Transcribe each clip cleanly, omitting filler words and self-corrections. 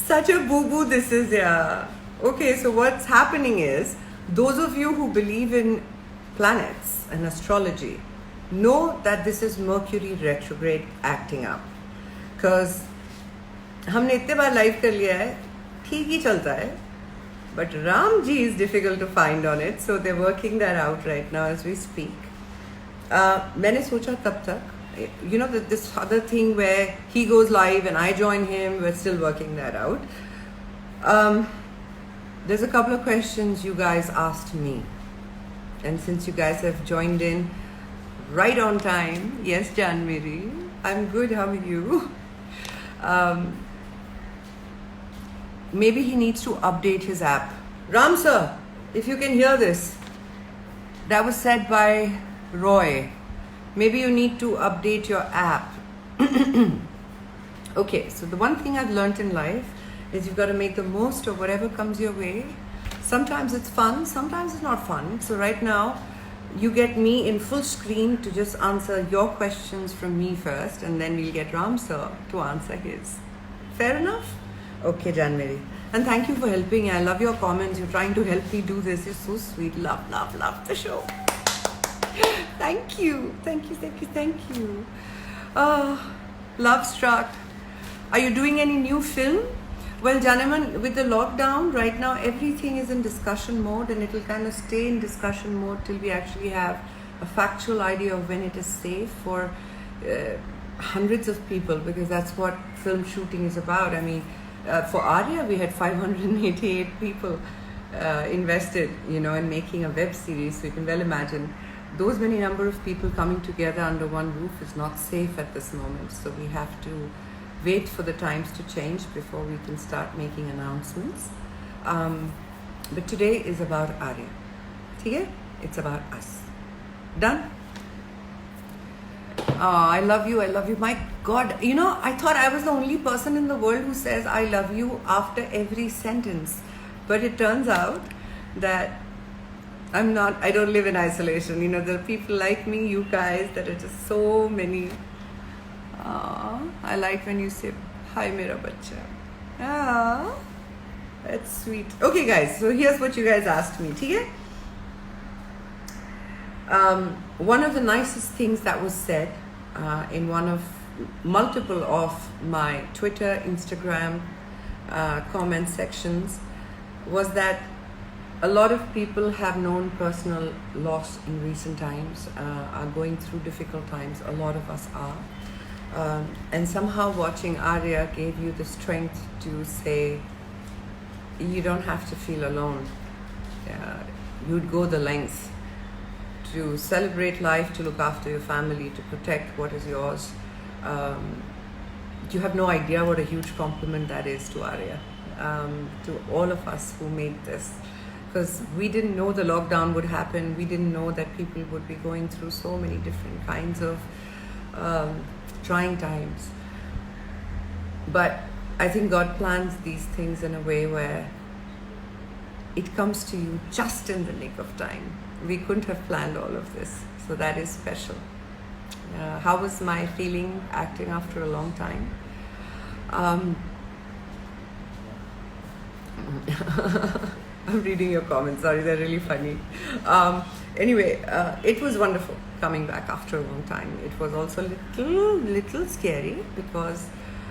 Such a boo-boo this is, yeah. Okay, so what's happening is, those of you who believe in planets and astrology know that this is Mercury retrograde acting up. Because हमने इतने बार live कर लिया है, ठीक ही चलता है. But Ram ji is difficult to find on it, so they're working that out right now as we speak. मैंने सोचा तब तक, you know, that this other thing where he goes live and I join him, we're still working that out. There's a couple of questions you guys asked me, and since you guys have joined in right on time, yes, Janmiri, I'm good, how are you? Maybe he needs to update his app. Ram sir, if you can hear this, that was said by Roy. Maybe you need to update your app. Okay, so the one thing I've learned in life is you've got to make the most of whatever comes your way. Sometimes it's fun, sometimes it's not fun. So right now, you get me in full screen to just answer your questions from me first, and then we'll get Ram sir to answer his. Fair enough? Okay, Janmary. And thank you for helping. I love your comments. You're trying to help me do this. You're so sweet. Love, love, love the show. Thank you. Thank you, thank you, thank you. Love struck. Are you doing any new film? Well, gentlemen, with the lockdown, right now everything is in discussion mode, and it will kind of stay in discussion mode till we actually have a factual idea of when it is safe for hundreds of people, because that's what film shooting is about. I mean, for Aarya, we had 588 people invested, you know, in making a web series. So you can well imagine those many number of people coming together under one roof is not safe at this moment. So we have to wait for the times to change before we can start making announcements. But today is about Aarya. Okay? It's about us. Done? Oh, I love you, I love you. My God, you know, I thought I was the only person in the world who says I love you after every sentence. But it turns out that I'm not, I don't live in isolation. You know, there are people like me, you guys, that are just so many. I like when you say, hi, mera bacha. That's sweet. Okay, guys, so here's what you guys asked me. Okay? One of the nicest things that was said in one of multiple of my Twitter, Instagram comment sections was that a lot of people have known personal loss in recent times, are going through difficult times. A lot of us are. And somehow watching Aarya gave you the strength to say, you don't have to feel alone. You'd go the length to celebrate life, to look after your family, to protect what is yours. You have no idea what a huge compliment that is to Aarya, to all of us who made this. Because we didn't know the lockdown would happen. We didn't know that people would be going through so many different kinds of trying times. But I think God plans these things in a way where it comes to you just in the nick of time. We couldn't have planned all of this, so that is special. How was my feeling acting after a long time? I'm reading your comments, sorry, they're really funny. Anyway, it was wonderful coming back after a long time. It was also a little scary, because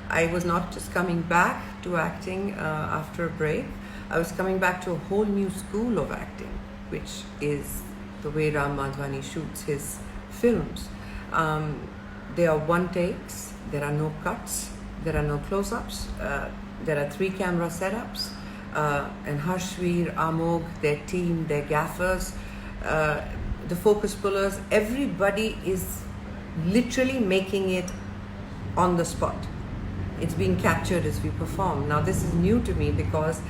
I was not just coming back to acting after a break. I was coming back to a whole new school of acting, which is the way Ram Madhvani shoots his films. There are one takes, there are no cuts, there are no close-ups, there are 3 camera setups, and Harshveer, Amog, their team, their gaffers, the focus pullers, everybody is literally making it on the spot. It's being captured as we perform. Now this is new to me because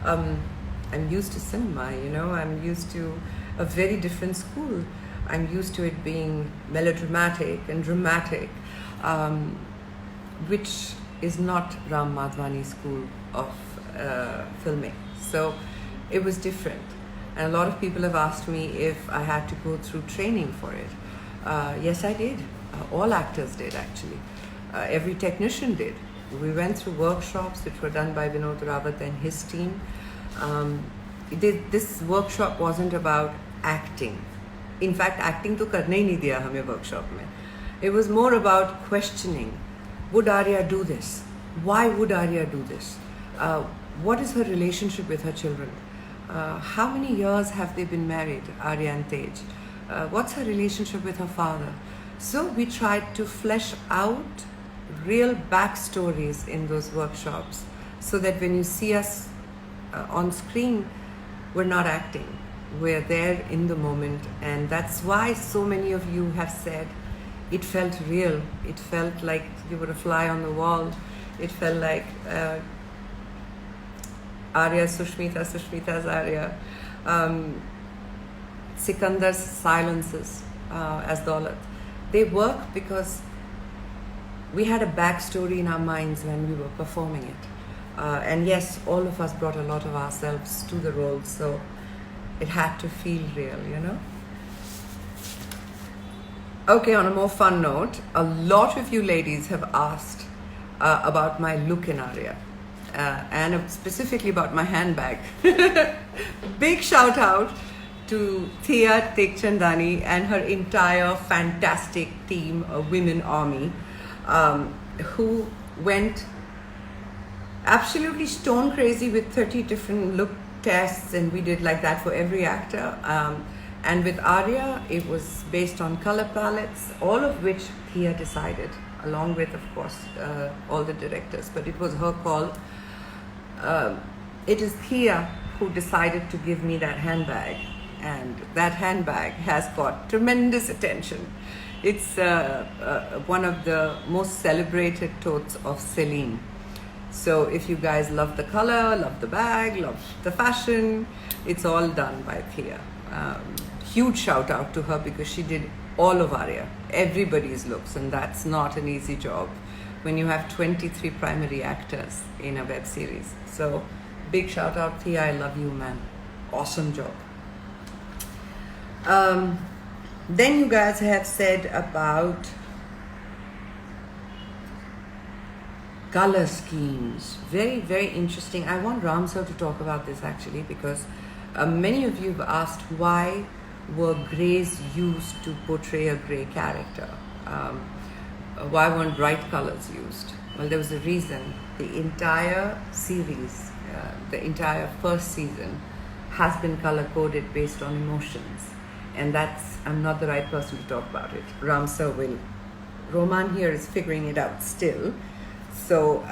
I'm used to cinema, you know, I'm used to a very different school. I'm used to it being melodramatic and dramatic, which is not Ram Madhvani's school of filming. So it was different. And a lot of people have asked me if I had to go through training for it. Yes, I did. All actors did, actually. Every technician did. We went through workshops which were done by Vinod Rawat and his team. This workshop wasn't about acting. In fact, acting to karne hi nahi diya hame workshop mein. It was more about questioning. Would Aarya do this? Why would Aarya do this? What is her relationship with her children? How many years have they been married, Aarya and Tej? What's her relationship with her father? So we tried to flesh out real backstories in those workshops so that when you see us on screen, we're not acting. We're there in the moment. And that's why so many of you have said it felt real. It felt like you were a fly on the wall. It felt like Aarya, Sushmita's Aarya. Sikandar's silences as Daulat. They work because we had a backstory in our minds when we were performing it. And yes, all of us brought a lot of ourselves to the role, so it had to feel real, you know? Okay, on a more fun note, a lot of you ladies have asked about my look in Aarya. And specifically about my handbag. Big shout out to Thea Tekchandani and her entire fantastic team, a women army, who went absolutely stone crazy with 30 different look tests, and we did like that for every actor. And with Aarya, it was based on color palettes, all of which Thea decided, along with, of course, all the directors, but it was her call. It is Thea who decided to give me that handbag, and that handbag has got tremendous attention. It's one of the most celebrated totes of Celine. So if you guys love the color, love the bag, love the fashion, it's all done by Thea. Huge shout out to her because she did all of Aarya, everybody's looks, and that's not an easy job when you have 23 primary actors in a web series. So big shout out, Thea, I love you, man. Awesome job. Then you guys have said about color schemes. Very, very interesting. I want Ram sir to talk about this actually, because many of you have asked why were grays used to portray a gray character? Why weren't bright colors used? Well, there was a reason. The entire series, the entire first season has been color coded based on emotions. And that's, I'm not the right person to talk about it. Ram sir will. Roman here is figuring it out still. So,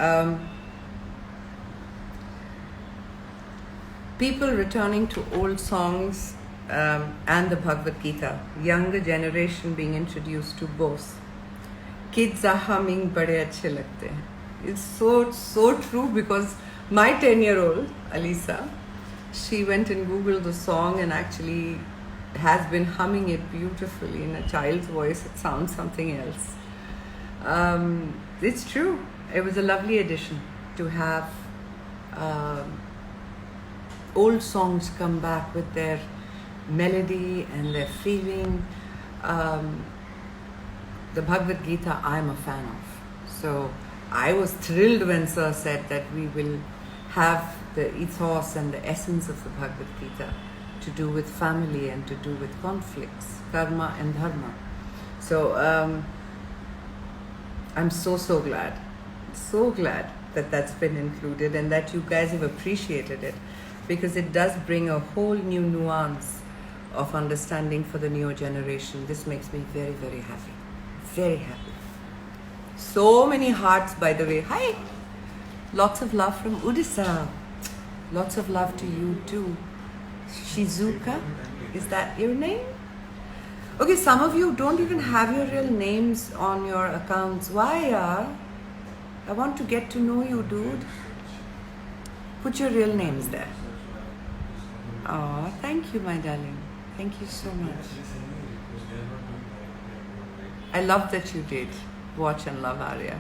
people returning to old songs and the Bhagavad Gita, younger generation being introduced to both. Kids are humming, bade achhe lagte hain. It's so true, because my 10-year-old, Alisa, she went and Googled the song and actually has been humming it beautifully in a child's voice. It sounds something else. It's true. It was a lovely addition to have old songs come back with their melody and their feeling. The Bhagavad Gita I'm a fan of. So I was thrilled when Sir said that we will have the ethos and the essence of the Bhagavad Gita to do with family and to do with conflicts, karma and dharma. So I'm so glad that that's been included and that you guys have appreciated it, because it does bring a whole new nuance of understanding for the newer generation. This makes me very, very happy. Very happy. So many hearts, by the way. Hi! Lots of love from Odisha. Lots of love to you too. Shizuka, is that your name? Okay, some of you don't even have your real names on your accounts. Why, yaar? I want to get to know you, dude. Put your real names there. Oh, thank you, my darling. Thank you so much. I love that you did watch and love Aarya.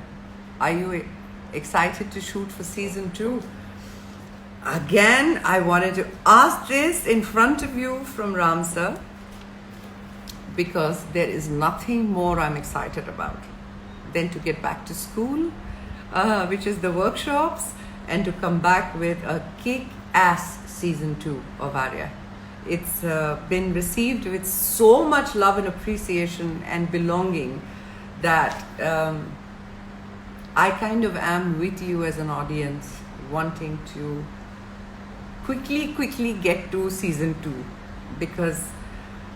Are you excited to shoot for season 2? Again, I wanted to ask this in front of you from Ram sir, because there is nothing more I'm excited about than to get back to school. which is the workshops, and to come back with a kick-ass season 2 of Arya. It's been received with so much love and appreciation and belonging that I kind of am with you as an audience, wanting to quickly get to season 2, because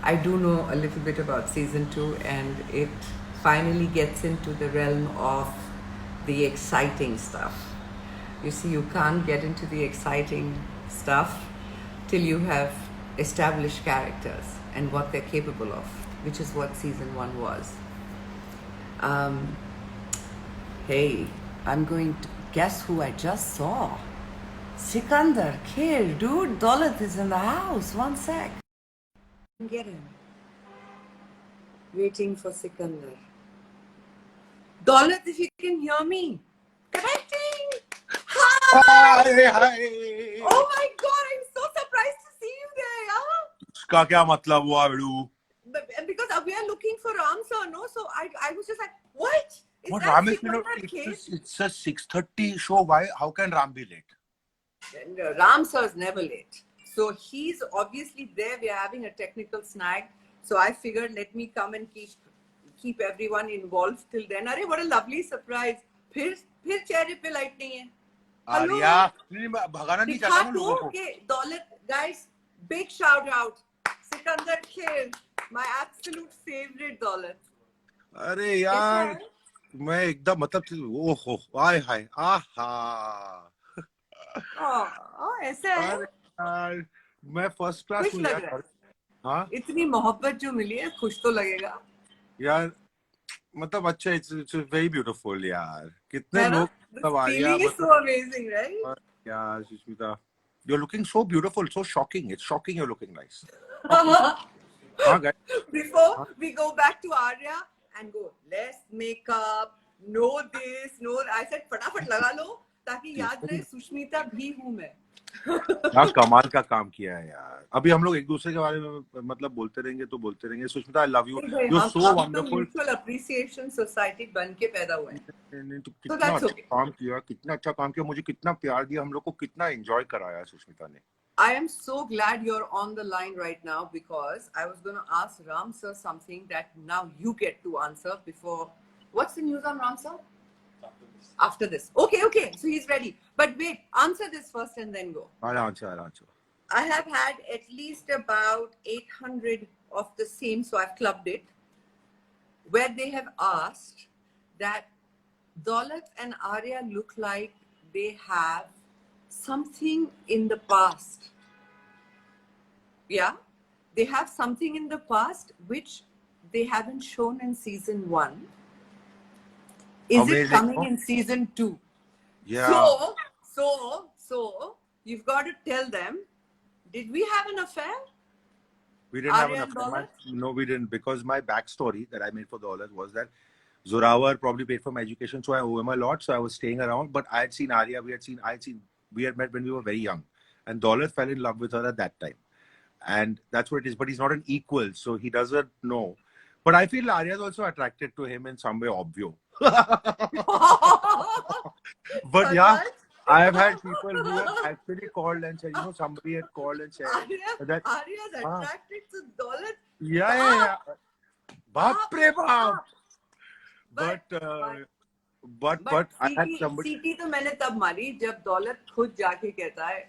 I do know a little bit about season 2, and it finally gets into the realm of the exciting stuff. You see, you can't get into the exciting stuff till you have established characters and what they're capable of, which is what season 1 was. Hey, I'm going to guess who I just saw. Sikandar, Kher, dude, Daulat is in the house. One sec. Get him. Waiting for Sikandar. Daulat, if you can hear me. Connecting. Hi. Hi. Oh my God, I'm so surprised to see you there. Huh? उसका क्या मतलब हुआ बेड़ू? Because we are looking for Ram sir, no? So I was just like, what? Is What, that Ram is, Sikandar it's a 6:30 show. Why? How can Ram be late? Ram sir is never late. So he's obviously there. We are having a technical snag. So I figured, let me come and keep everyone involved till then. Arey, what a lovely surprise. फिर चेहरे पे light नहीं है. Hello. Arya, नहीं भगाना नहीं चाहता ना लोगों को. Okay, Daulat, guys, big shout out. Sikandar Kher, my absolute favorite Daulat. अरे यार, मैं एकदम मतलब ओहो, आय हाय, आहा. ऐसा है. अरे यार, मैं फर्स्ट क्लास खुश लग रहा है. हाँ, इतनी मोहब्बत जो मिली है, खुश तो लगेगा यार. मतलब अच्छा, it's very beautiful यार. कितने लोग मतलब Arya, feeling is so amazing, right? यार Sushmita, you're looking so beautiful, so shocking. It's shocking you're looking nice. Before we go back to Arya and go less makeup, no this, no, I said फटाफट लगा लो ताकि याद रहे सुष्मिता भी हूँ मैं. क्या कमाल का काम किया है यार. अभी हम लोग एक दूसरे के बारे में मतलब बोलते रहेंगे. Sushmita, I love you. You are so wonderful. Mutual appreciation society बन के पैदा हुए हैं. तो कितना अच्छा काम किया, कितना अच्छा काम किया. मुझे कितना प्यार दिया, हम लोग को कितना एंजॉय कराया सुष्मिता ने. I am so glad you're on the line right now, because I was going to ask Ram sir something that now you get to answer before. What's the news on Ram sir? After this. Okay. So he's ready. But wait, answer this first and then go. I'll answer. I have had at least about 800 of the same, so I've clubbed it, where they have asked that Daulat and Arya look like they have something in the past. Yeah, they have something in the past which they haven't shown in season 1. Is Amazing. It coming in season 2? Yeah. So you've got to tell them, did we have an affair? We didn't have an affair. No, we didn't, because my backstory that I made for Daulat was that Zorawar probably paid for my education, so I owe him a lot. So I was staying around, but I had seen Arya. We had met when we were very young, and Daulat fell in love with her at that time, and that's what it is. But he's not an equal, so he doesn't know. But I feel Arya is also attracted to him in some way, obvious. But yeah, I have had people who have actually called and said, somebody had called and said that Arya is attracted to Daulat. Yeah. Baap re baap. But I had somebody. सीटी तो मैंने तब मारी जब दौलत खुद जाके कहता है,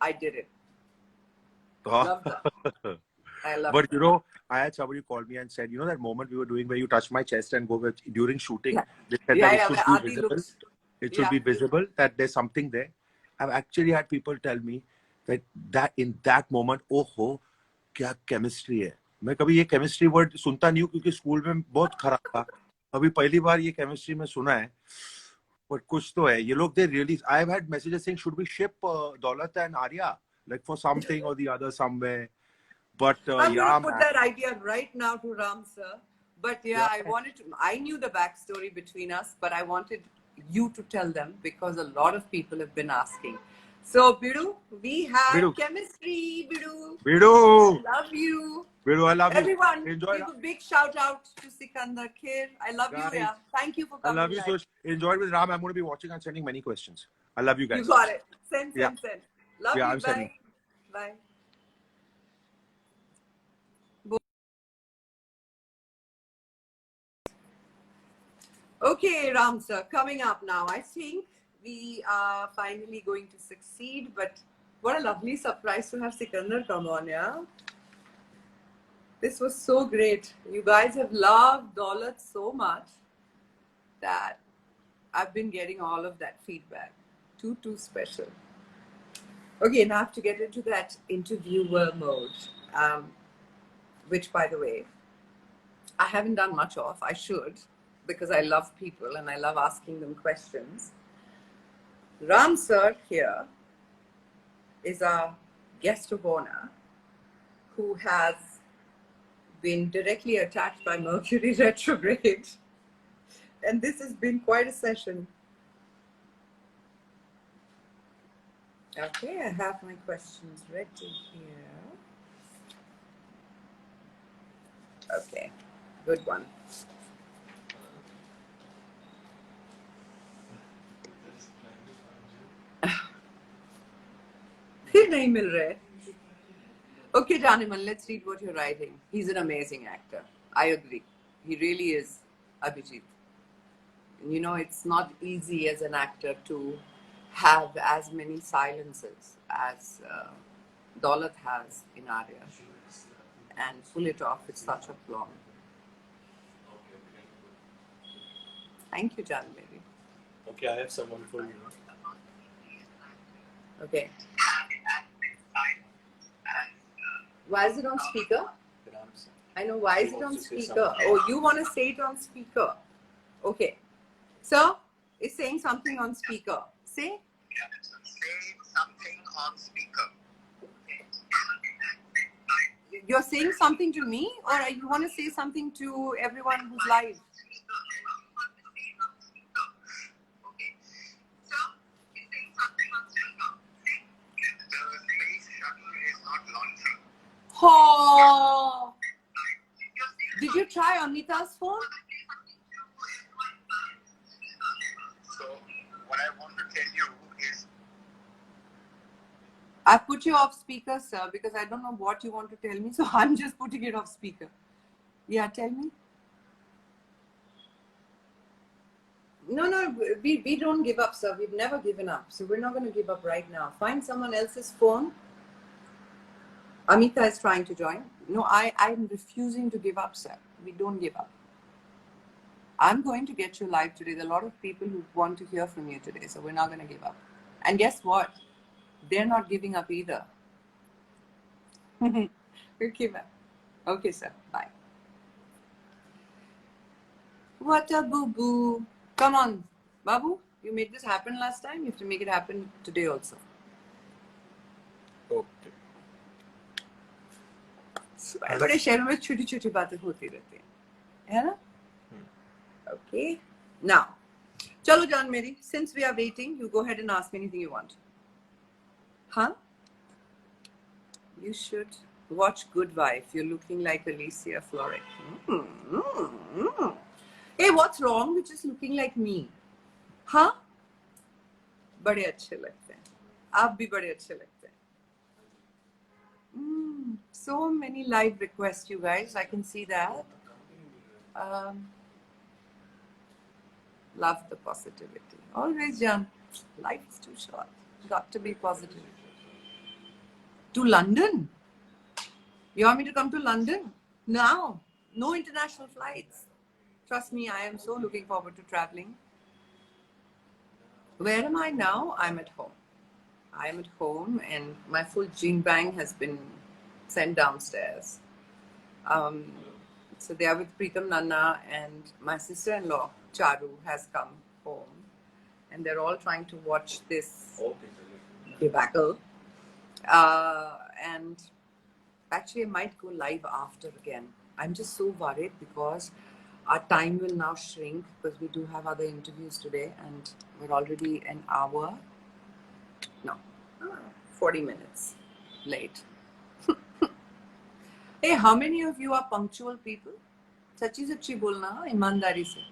I did it. Love that. I love But I had somebody call me and said, that moment we were doing where you touch my chest and go during shooting, they said that it should be visible. It should be visible that there's something there. I've actually had people tell me that in that moment, oh, क्या chemistry है. मैं कभी ये chemistry word सुनता नहीं हूँ क्योंकि school में बहुत खराब था. अभी पहली बार ये chemistry में सुना है. But कुछ तो है. ये लोग, they really. I've had messages saying, should we ship Daulat and Arya like for something or the other somewhere? But I'm going to put that idea right now to Ram sir. But I knew the backstory between us, but I wanted you to tell them, because a lot of people have been asking. So, Bidu, we have Bidu. chemistry, Bidu. Bidu. Love you. Bidu, I love Everyone, you. Enjoy. give a big shout out to Sikandar Kher. I love Guys, you, yeah. Thank you for I coming. love you, Sush. Enjoy with Ram. I'm going to be watching and sending many questions. I love you guys. You got it. Send. Love you. I'm Bye. sending. Bye. Okay, Ram sir, coming up now. I think we are finally going to succeed, but what a lovely surprise to have Sikandar come on, yeah? This was so great. You guys have loved Daulat so much that I've been getting all of that feedback. Too special. Okay, now I have to get into that interviewer mode, which, by the way, I haven't done much of. I should, because I love people and I love asking them questions. Ram sir here is our guest of honor who has been directly attacked by Mercury retrograde. And this has been quite a session. Okay, I have my questions ready here. Okay, good one. फिर नहीं मिल रहे. Okay, Janiman, let's read what you're writing. He's an amazing actor. I agree. He really is, Abhijit. You know, it's not easy as an actor to have as many silences as Daulat has in Arya and pull it off with such aplomb. Thank you, Jan baby. Okay, I have someone for you. Okay. Why is it on speaker? I know, why is it on speaker? Oh, you want to say it on speaker. Okay. Sir is saying something on speaker. Say. Say something on speaker. You're saying something to me, or you want to say something to everyone who's live? Okay. So, he's saying something on speaker. The space shuttle is not launching. Oh. Did you try Amita's phone? So, what I want to tell you is... I put you off speaker, sir, because I don't know what you want to tell me, so I'm just putting it off speaker. Yeah, tell me. No, we don't give up, sir. We've never given up, so we're not going to give up right now. Find someone else's phone. Amita is trying to join. No, I'm refusing to give up, sir. We don't give up. I'm going to get you live today. There are a lot of people who want to hear from you today, so we're not going to give up. And guess what? They're not giving up either. Okay, ma'am. Okay, sir. Bye. What a boo-boo. Come on, Babu. You made this happen last time. You have to make it happen today also. Okay. बड़े शहरों में छोटी-छोटी बातें होती रहती हैं, है ना? Okay. Now, चलो जान मेरी. Since we are waiting, you go ahead and ask me anything you want. Huh? You should watch Good Wife. You're looking like Alicia Florrick. Hey, what's wrong with just looking like me? Huh? बड़े अच्छे लगते हैं. आप भी बड़े अच्छे लगते हैं. So many live requests, you guys. I can see that. Love the positivity. Always, Jan. Life is too short. Got to be positive. To London? You want me to come to London? Now. No international flights. Trust me, I am so looking forward to traveling. Where am I now? I'm at home. I am at home and my full jean bang has been sent downstairs. So they are with Preetam Nanna, and my sister-in-law, Charu, has come home. And they're all trying to watch this debacle. And actually, I might go live after again. I'm just so worried because our time will now shrink because we do have other interviews today and we're already an hour. No, 40 minutes late. Hey, how many of you are punctual people? Sachi sachi bolna, ईमानदारी से.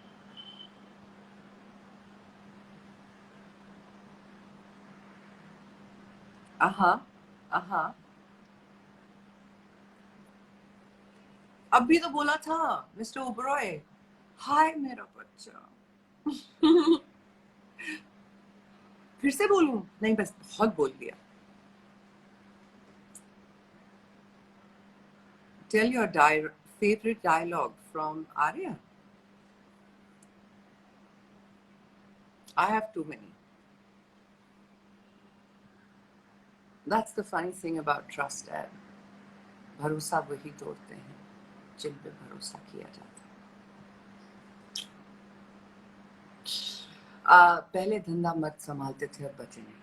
अभी तो बोला था mister Oberoi, हाय मेरा बच्चा. फिर से बोलूं? नहीं, बस बहुत बोल दिया. Tell your favorite dialogue from Arya. I have too many. That's the funny thing about trust, Ed. भरोसा वही तोड़ते हैं जिन पे भरोसा किया जाता है. पहले धंधा मत संभालते थे, अब बचे नहीं.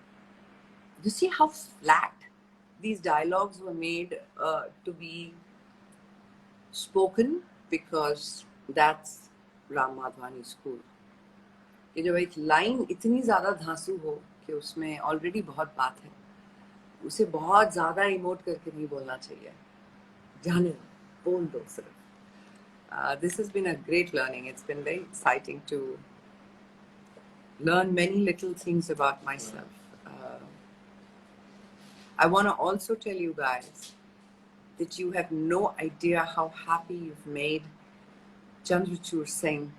You see how flat these dialogues were made to be spoken, because that's Ram Madhwani school. ये जब एक लाइन इतनी ज्यादा धांसू हो कि उसमें ऑलरेडी बहुत बात है, उसे बहुत ज्यादा इमोट करके नहीं बोलना चाहिए. जाने दो, बोल दो सिर्फ. This has been a great learning. It's been very exciting to learn many little things about myself. I want to also tell you guys that you have no idea how happy you've made Chandrachur Singh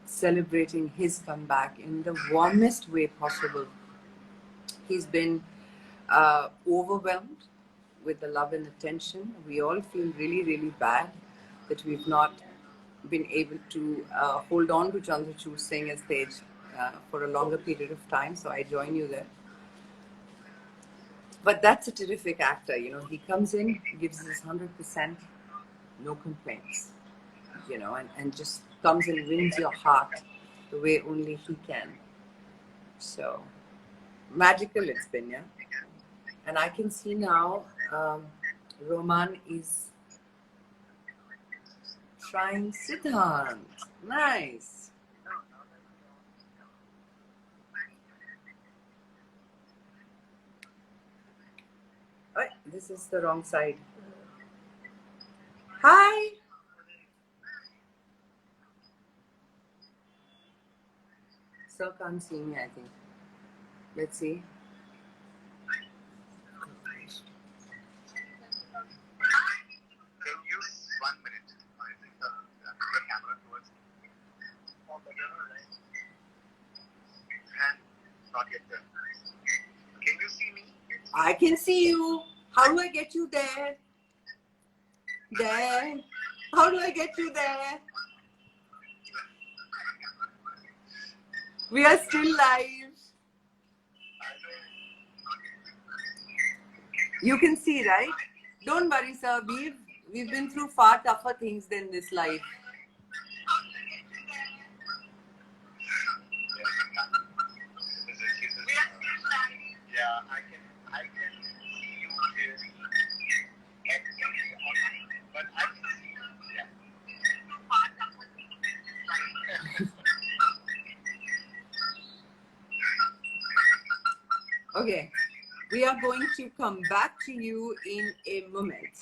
celebrating his comeback in the warmest way possible. He's been overwhelmed with the love and attention. We all feel really, really bad that we've not been able to hold on to Chandrachur Singh as stage for a longer period of time. So I join you there. But that's a terrific actor. You know, he comes in, gives his 100%, no complaints, you know, and just comes and wins your heart the way only he can. So magical it's been, yeah. And I can see now Roman is trying Siddhant. Nice. Oh, this is the wrong side. Hi. Still can't see me, I think. Let's see. Can you 1 minute? I think the camera towards and not yet there. Can you see me? I can see you. How do I get you there? There. How do I get you there? We are still live. You can see, right? Don't worry, sir. We've been through far tougher things than this life. Yeah, I can see you clearly. But I can see you. Yeah. Okay. We are going to come back to you in a moment.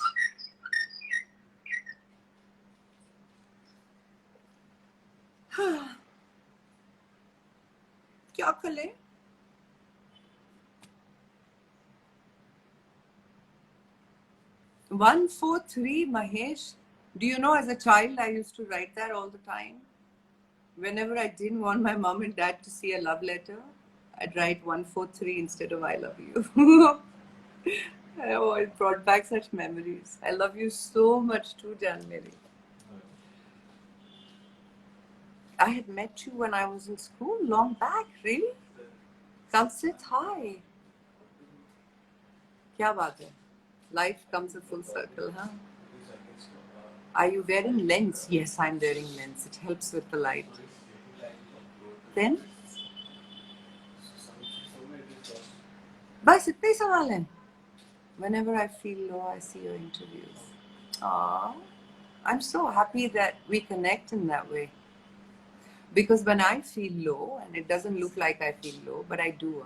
क्या करें? One, 4, 3, Mahesh. Do you know, as a child, I used to write that all the time. Whenever I didn't want my mom and dad to see a love letter, I'd write 1, 4, 3 instead of I love you. Oh, it brought back such memories. I love you so much too, Janmeri. I had met you when I was in school, long back, really? Kalsit, hi. Kya baat hai? Life comes a full circle, huh? Are you wearing lens? Yes, I'm wearing lens. It helps with the light. Then? बस इतने ही सवाल हैं. Whenever I feel low, I see your interviews. Aww. I'm so happy that we connect in that way. Because when I feel low, and it doesn't look like I feel low, but I do,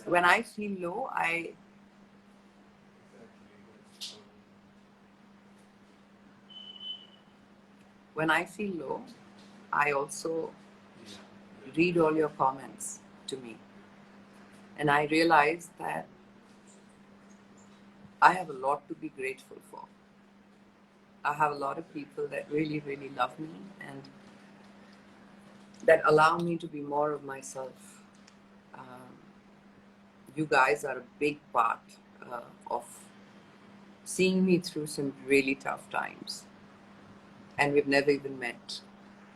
When I feel low, I also read all your comments to me. And I realize that I have a lot to be grateful for. I have a lot of people that really, really love me and that allow me to be more of myself. You guys are a big part of seeing me through some really tough times. And we've never even met.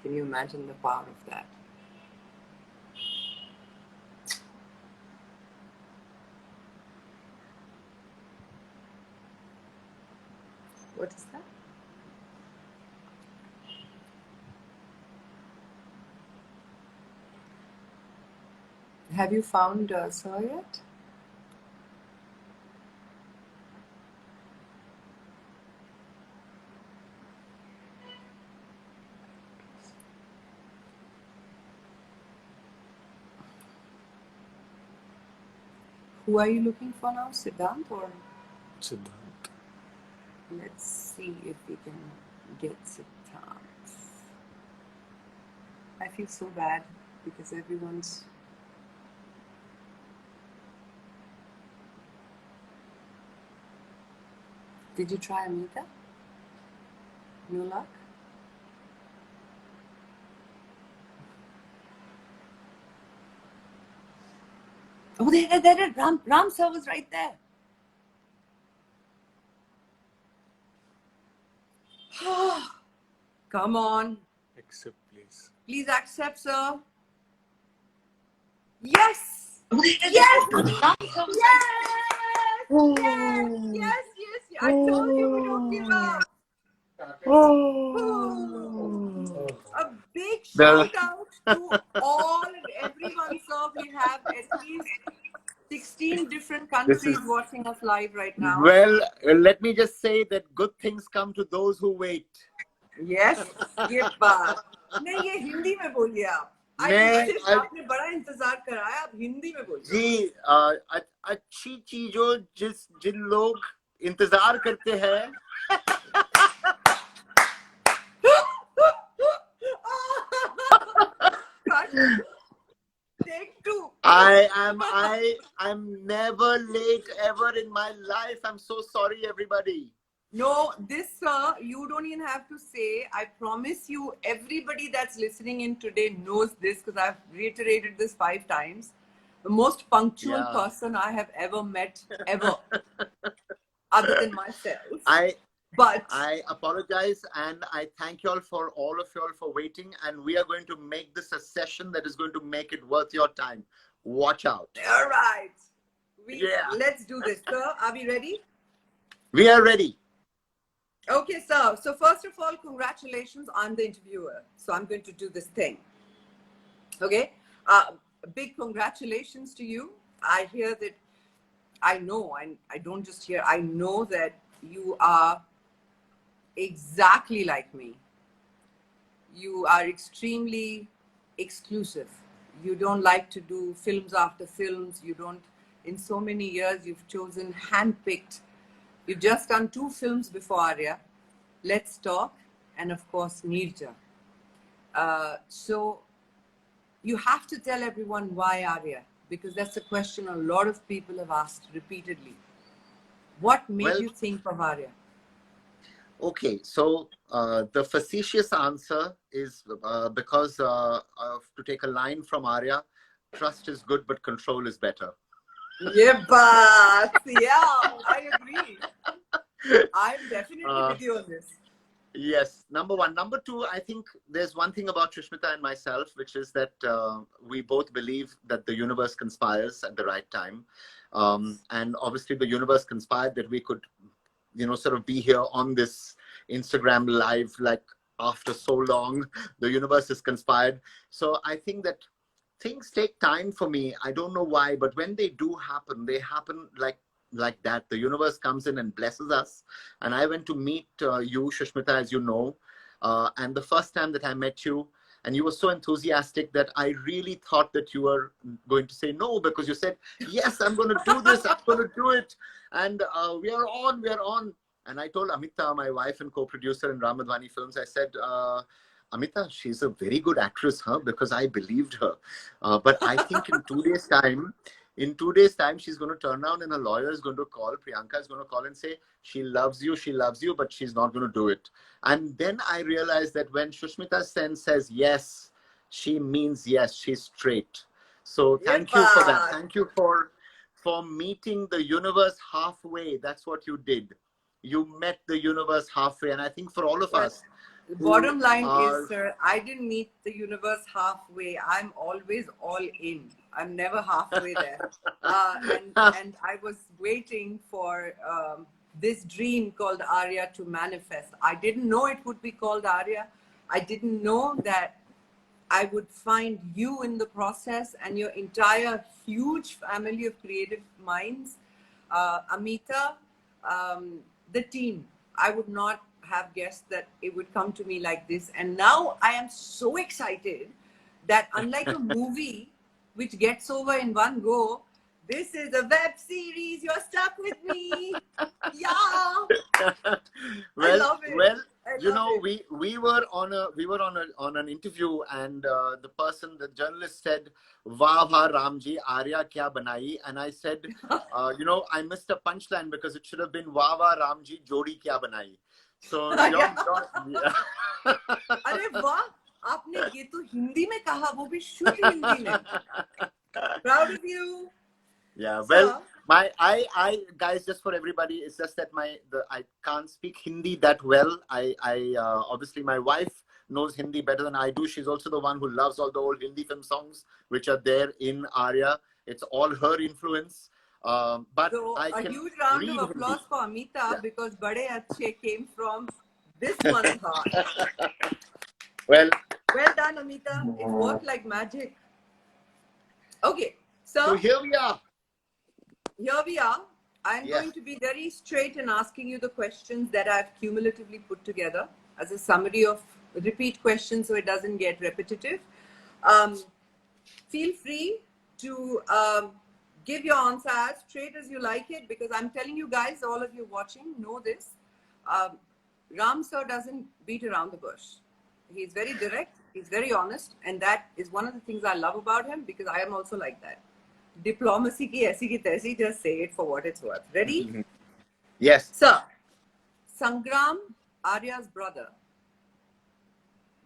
Can you imagine the power of that? What is that? Have you found Sir yet? Who are you looking for now, Siddhant or? Siddhant. Let's see if we can get Siddhant. I feel so bad because everyone's. Did you try Amita? No luck? Oh, there. Ram sir was right there. Come on. Accept, please. Please accept, sir. Yes! Yes! Yes! Yes! I told you we don't give up. A big shout out to all and everyone, sir. We have at least 16 different countries watching us live right now. Well, let me just say that good things come to those who wait. Yes, ये बात नहीं, ये हिंदी में बोलिए आप. आपने बड़ा इंतजार कराया, आप हिंदी में बोलिए. जी, अच्छी चीजों जिन लोग इंतजार करते हैं. Take two. I'm never late ever in my life. I'm so sorry, everybody. No, this, sir, you don't even have to say. I promise you, everybody that's listening in today knows this because I've reiterated this 5 times. The most punctual person I have ever met, ever, other than myself. I apologize and I thank you all of you all for waiting, and we are going to make this a session that is going to make it worth your time. Watch out. All right. Let's do this. Sir, are we ready? We are ready. Okay, sir. So first of all, congratulations. I'm the interviewer. So I'm going to do this thing. Okay. Big congratulations to you. I hear that, I know, and I don't just hear, I know that you are exactly like me. You are extremely exclusive. You don't like to do films after films. You don't, in so many years, you've chosen handpicked. You've just done 2 films before Aarya, Let's Talk, and of course, Neerja. So you have to tell everyone why Aarya, because that's a question a lot of people have asked repeatedly. What made you think of Aarya? Okay, so the facetious answer is because to take a line from Aarya, trust is good, but control is better. Yeah, but I agree. I'm definitely with you on this. Yes, number 1. Number 2, I think there's one thing about Sushmita and myself, which is that we both believe that the universe conspires at the right time. And obviously the universe conspired that we could, sort of be here on this Instagram live, like after so long. The universe has conspired. So I think that things take time for me. I don't know why, but when they do happen, they happen like that. The universe comes in and blesses us. And I went to meet you, Sushmita, as you know. And the first time that I met you, And you were so enthusiastic that I really thought that you were going to say no, because you said, yes, I'm going to do this, I'm going to do it. And we are on. And I told Amita, my wife and co-producer in Ramadhani Films, I said, Amita, she's a very good actress, huh? Because I believed her. But I think in 2 days' time, she's going to turn around and her lawyer is going to call, Priyanka is going to call and say, she loves you, but she's not going to do it. And then I realized that when Sushmita Sen says yes, she means yes, she's straight. So thank you for that. Thank you for meeting the universe halfway. That's what you did. You met the universe halfway. And I think for all of us, the bottom line is, sir, I didn't meet the universe halfway. I'm always all in. I'm never halfway there. And I was waiting for this dream called Aarya to manifest. I didn't know it would be called Aarya. I didn't know that I would find you in the process and your entire huge family of creative minds. Amita, the team. I would not have guessed that it would come to me like this. And now I am so excited that unlike a movie which gets over in one go, this is a web series. You're stuck with me. Yeah. Well, I love it. Well, you know, we were on an interview, and the journalist said, "Wow, Ramji, Aarya kya banai?" And I said, you know, I missed a punchline because it should have been, "Wow, Ramji, jodi kya banai?" So अरे वाह, आपने ये तो हिंदी में कहा, वो भी शुद्ध हिंदी में. Proud of you. Yeah, well, I guys, just for everybody, it's just that I can't speak Hindi that well. I obviously my wife knows Hindi better than I do. She's also the one who loves all the old Hindi film songs which are there in Aarya. It's all her influence. But so I a can huge round read of applause Hindi. for Amita, because Bade Achhe came from this one's heart. Well done, Amita. It worked like magic. Okay, so here we are. I'm going to be very straight in asking you the questions that I've cumulatively put together as a summary of repeat questions so it doesn't get repetitive. Feel free to give your answer as straight as you like it, because I'm telling you guys, all of you watching know this. Ram sir doesn't beat around the bush. He's very direct, he's very honest, and that is one of the things I love about him, because I am also like that. Diplomacy ki aisi ki taisi, just say it for what it's worth. Ready? Yes. Sir, Sangram, Aarya's brother,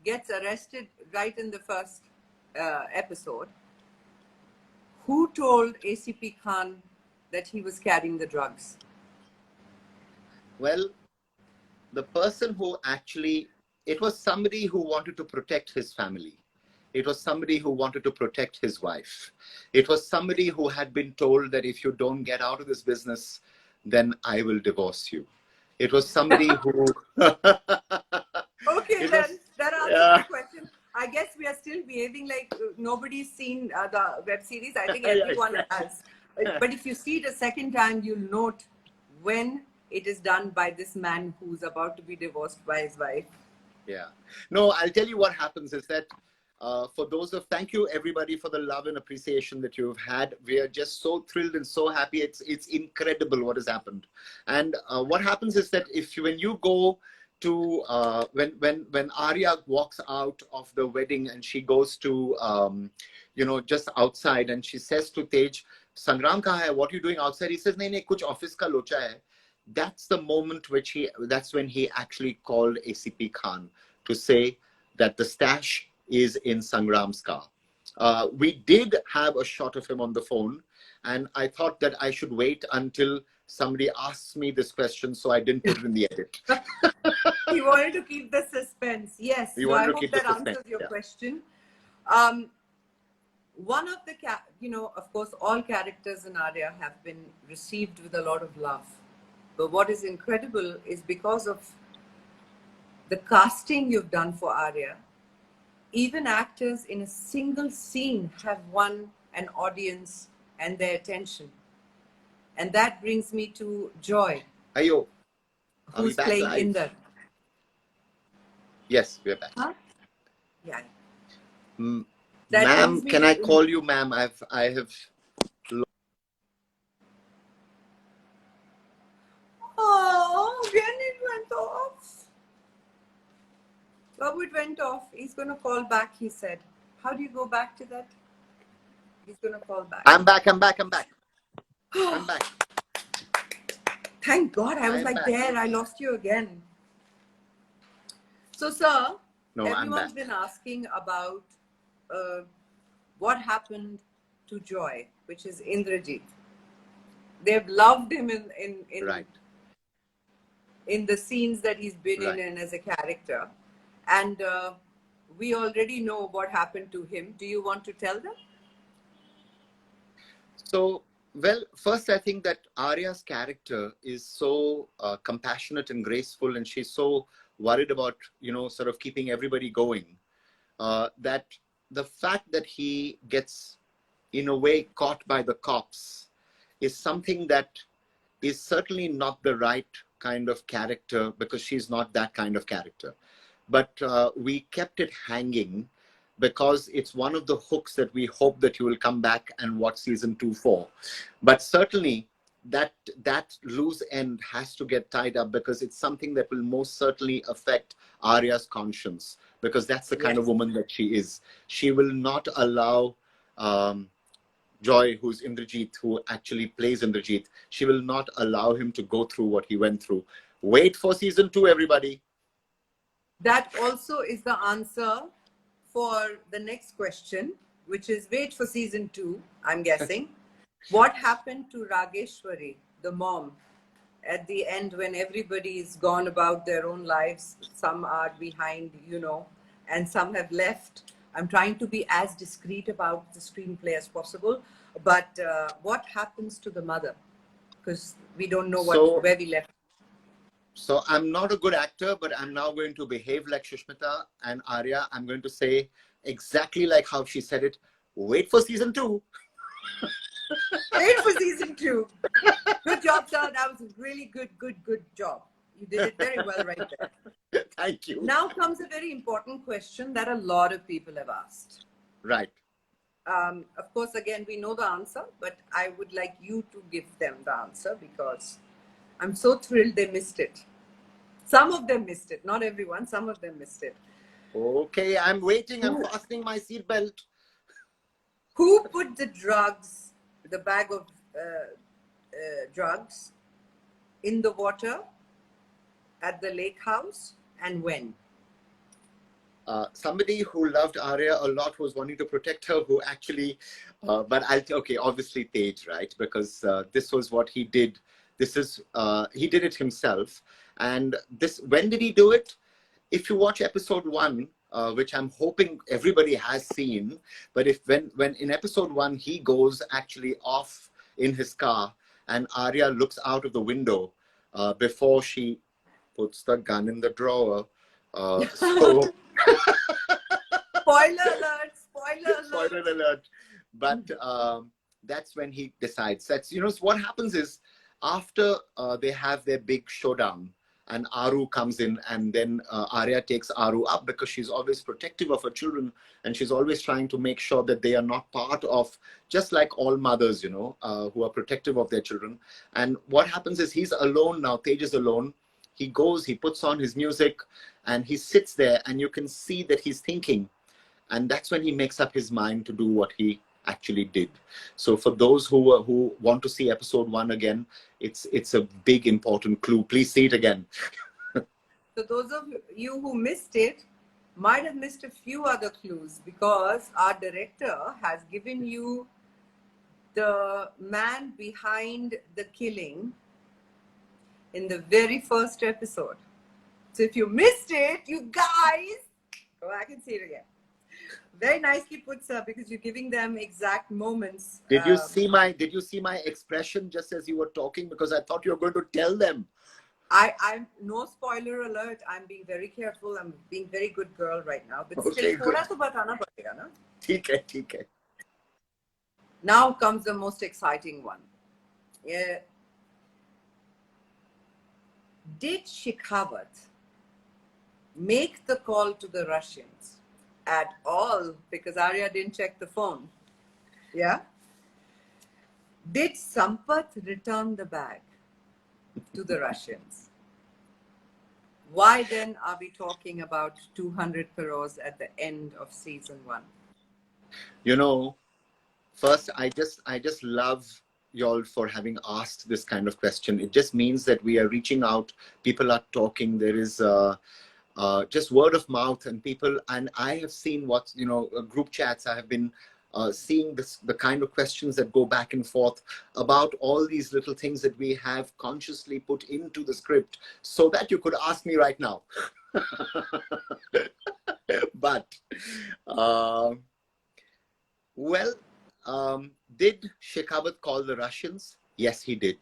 gets arrested right in the first episode. Who told ACP Khan that he was carrying the drugs? Well, the person who actually, it was somebody who wanted to protect his family. It was somebody who wanted to protect his wife. It was somebody who had been told that if you don't get out of this business, then I will divorce you. It was somebody who... Okay, then that answers the question. I guess we are still behaving like nobody's seen the web series. I think everyone has. But if you see it a second time, you'll note when it is done by this man who's about to be divorced by his wife. Yeah. No, I'll tell you what happens is that thank you everybody for the love and appreciation that you've had. We are just so thrilled and so happy. It's incredible what has happened. And what happens is that when you go to when Aarya walks out of the wedding and she goes to just outside, and she says to Tej, "Sangram kahan hai? What are you doing outside?" He says, "Nahi, kuch office ka locha hai." That's the moment that's when he actually called ACP Khan to say that the stash is in Sangram's car. We did have a shot of him on the phone, and I thought that I should wait until somebody asks me this question, so I didn't put it in the edit. He wanted to keep the suspense. Yes, so I hope that answers your question. One of the, of course, all characters in Aarya have been received with a lot of love. But what is incredible is because of the casting you've done for Aarya, even actors in a single scene have won an audience and their attention. And that brings me to Joy, Ayo, who's playing Inder. Yes, we're back. Huh? Yeah. That Ma'am, brings me can to I call you ma'am? I have. Oh, when it went off. Oh, it went off. He's going to call back, he said. How do you go back to that? He's going to call back. I'm back. I'm back. I'm back. I'm back. Thank God. I was I'm like, back. there, I lost you again. So, sir, No, I'm everyone's back. been asking about what happened to Joy, which is Indrajit. They've loved him Right. in the scenes that he's been Right. in and as a character. And we already know what happened to him. Do you want to tell them? So, well, first, I think that Arya's character is so compassionate and graceful, and she's so worried about, sort of keeping everybody going, that the fact that he gets, in a way, caught by the cops is something that is certainly not the right kind of character, because she's not that kind of character. But we kept it hanging because it's one of the hooks that we hope that you will come back and watch season 2 for. But certainly that loose end has to get tied up, because it's something that will most certainly affect Arya's conscience, because that's the kind of woman that she is. She will not allow Joy, who's Indrajit, who actually plays Indrajit, she will not allow him to go through what he went through. Wait for season 2, everybody. That also is the answer for the next question, which is wait for season 2, I'm guessing. What happened to Rageshwari, the mom, at the end when everybody's gone about their own lives? Some are behind, and some have left. I'm trying to be as discreet about the screenplay as possible. But what happens to the mother? Because we don't know where we left. So I'm not a good actor, but I'm now going to behave like Sushmita and Arya. I'm going to say exactly like how she said it. Wait for season 2. Wait for season 2. Good job, sir. That was a really good job. You did it very well right there. Thank you. Now comes a very important question that a lot of people have asked. Right. Of course, again, we know the answer, but I would like you to give them the answer, because I'm so thrilled they missed it. Some of them missed it. Not everyone. Some of them missed it. Okay, I'm waiting. I'm fastening my seatbelt. Who put the drugs, the bag of drugs, in the water at the lake house, and when? Somebody who loved Arya a lot, who was wanting to protect her, who actually, obviously Tej, right? Because this was what he did. He did it himself. And when did he do it? If you watch episode 1, which I'm hoping everybody has seen, but when in episode 1, he goes actually off in his car and Arya looks out of the window before she puts the gun in the drawer. Spoiler alert! Spoiler alert! But that's when he decides. What happens is, after they have their big showdown, and Aru comes in, and then Arya takes Aru up, because she's always protective of her children, and she's always trying to make sure that they are not part of, just like all mothers, who are protective of their children. And what happens is, he's alone now. Tej is alone. He goes, he puts on his music, and he sits there, and you can see that he's thinking. And that's when he makes up his mind to do what he actually did. So for those who want to see episode 1 again, it's a big important clue. Please see it again. So those of you who missed it might have missed a few other clues, because our director has given you the man behind the killing in the very first episode. So if you missed it, you guys, go back and see it again. Very nicely put, sir, because you're giving them exact moments. Did you see my expression just as you were talking? Because I thought you were going to tell them. I'm no spoiler alert. I'm being very careful. I'm being very good girl right now. But Okay, still, thoda to batana padega, na? ठीक है. Now comes the most exciting one. Yeah. Did Shekhawat make the call to the Russians at all because Arya didn't check the phone. Yeah? Did Sampath return the bag to the Russians? Why then are we talking about 200 crores at the end of season 1? You know, first, I just love y'all for having asked this kind of question. It just means that we are reaching out. People are talking. There is just word of mouth, and people. And I have seen what group chats. I have been seeing the kind of questions that go back and forth about all these little things that we have consciously put into the script, so that you could ask me right now. But well. Did Shekhawat call the Russians? Yes, he did.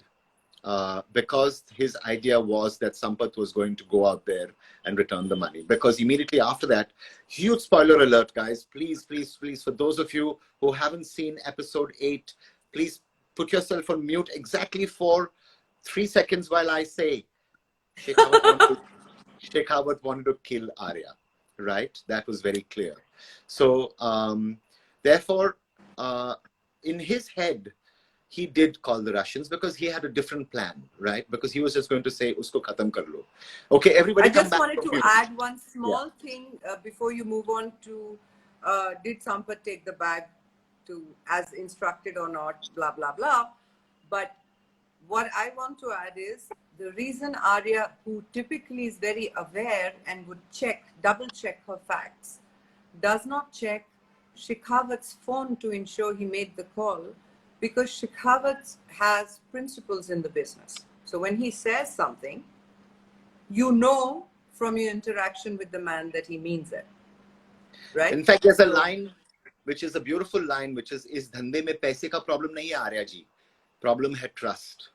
Because his idea was that Sampath was going to go out there and return the money. Because immediately after that, huge spoiler alert, guys. Please, please, please, for those of you who haven't seen episode 8, please put yourself on mute exactly for 3 seconds while I say Shekhawat wanted to kill Arya. Right? That was very clear. So, therefore, in his head, he did call the Russians because he had a different plan, right? Because he was just going to say, "Usko khatam kar lo." Okay, everybody. I just wanted to add one small thing before you move on to did Sampath take the bag to as instructed or not? Blah blah blah. But what I want to add is the reason Arya, who typically is very aware and would double check her facts, does not check Shekhawat's phone to ensure he made the call, because Shekhawat has principles in the business. So when he says something, you know from your interaction with the man that he means it. Right? In fact, there's a line, which is a beautiful line, which is dhande mein paise ka problem nahi hai, Arya ji. Problem hai trust.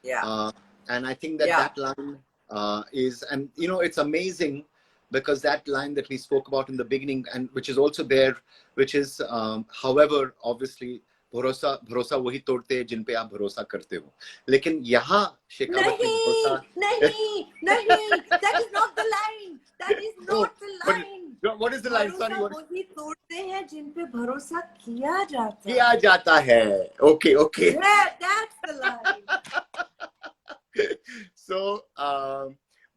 Yeah. And I think that that line is, and it's amazing, because that line that we spoke about in the beginning, and which is also there, which is, however, obviously, भरोसा वही तोड़ते हैं जिन पे आप भरोसा करते हो. लेकिन यहाँ शेखावत ने भरोसा नहीं, that is not the line. That is not the line. What is the line? Sorry, वही तोड़ते हैं जिन पे भरोसा किया जाता है. Okay. Yeah, that's the line. So,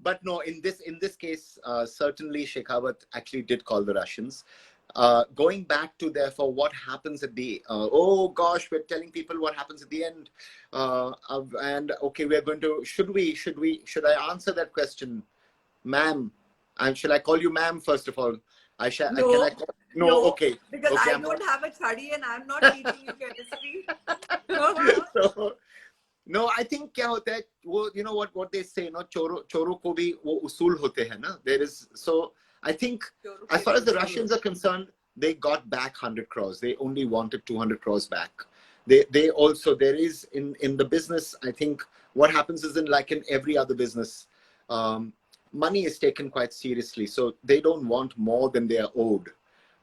but no, in this case, certainly Shekhawat actually did call the Russians. Going back to therefore what happens at the oh gosh, we're telling people what happens at the end, and okay, we're going to should I answer that question, ma'am? And shall I call you ma'am first of all? No, okay, because okay, I don't have a study and I'm not teaching you chemistry. So, no, I think क्या होता है वो, you know what they say, no, चोरों को भी वो उसूल होते हैं ना. There is, so I think as far as the Russians are concerned, they got back 100 crores. They only wanted 200 crores back. They also, there is in the business, I think what happens is in every other business, money is taken quite seriously. So they don't want more than they are owed.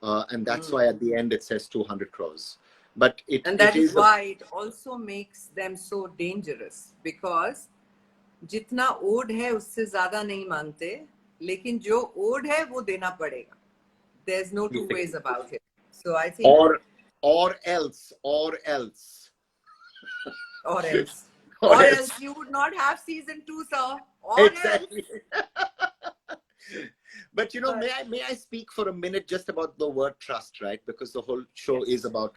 And that's why at the end it says 200 crores. But that is why it also makes them so dangerous, because जितना owed है उससे ज़्यादा नहीं मांगते, लेकिन जो owed है वो देना पड़ेगा. There's no two ways about it. So I think or else you would not have season 2, sir. Exactly. But may I speak for a minute just about the word trust, right? Because the whole show is about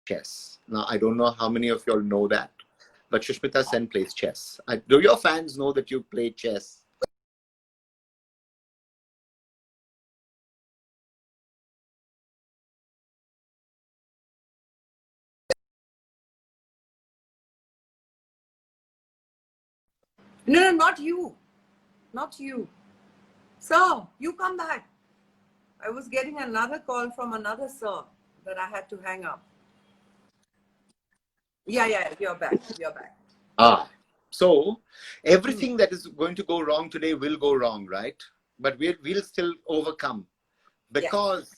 chess. Now, I don't know how many of you all know that, but Sushmita Sen plays chess. Do your fans know that you play chess? No, not you. Not you. Sir, you come back. I was getting another call from another sir that I had to hang up. Yeah, you're back. So everything that is going to go wrong today will go wrong, right? But we'll still overcome, because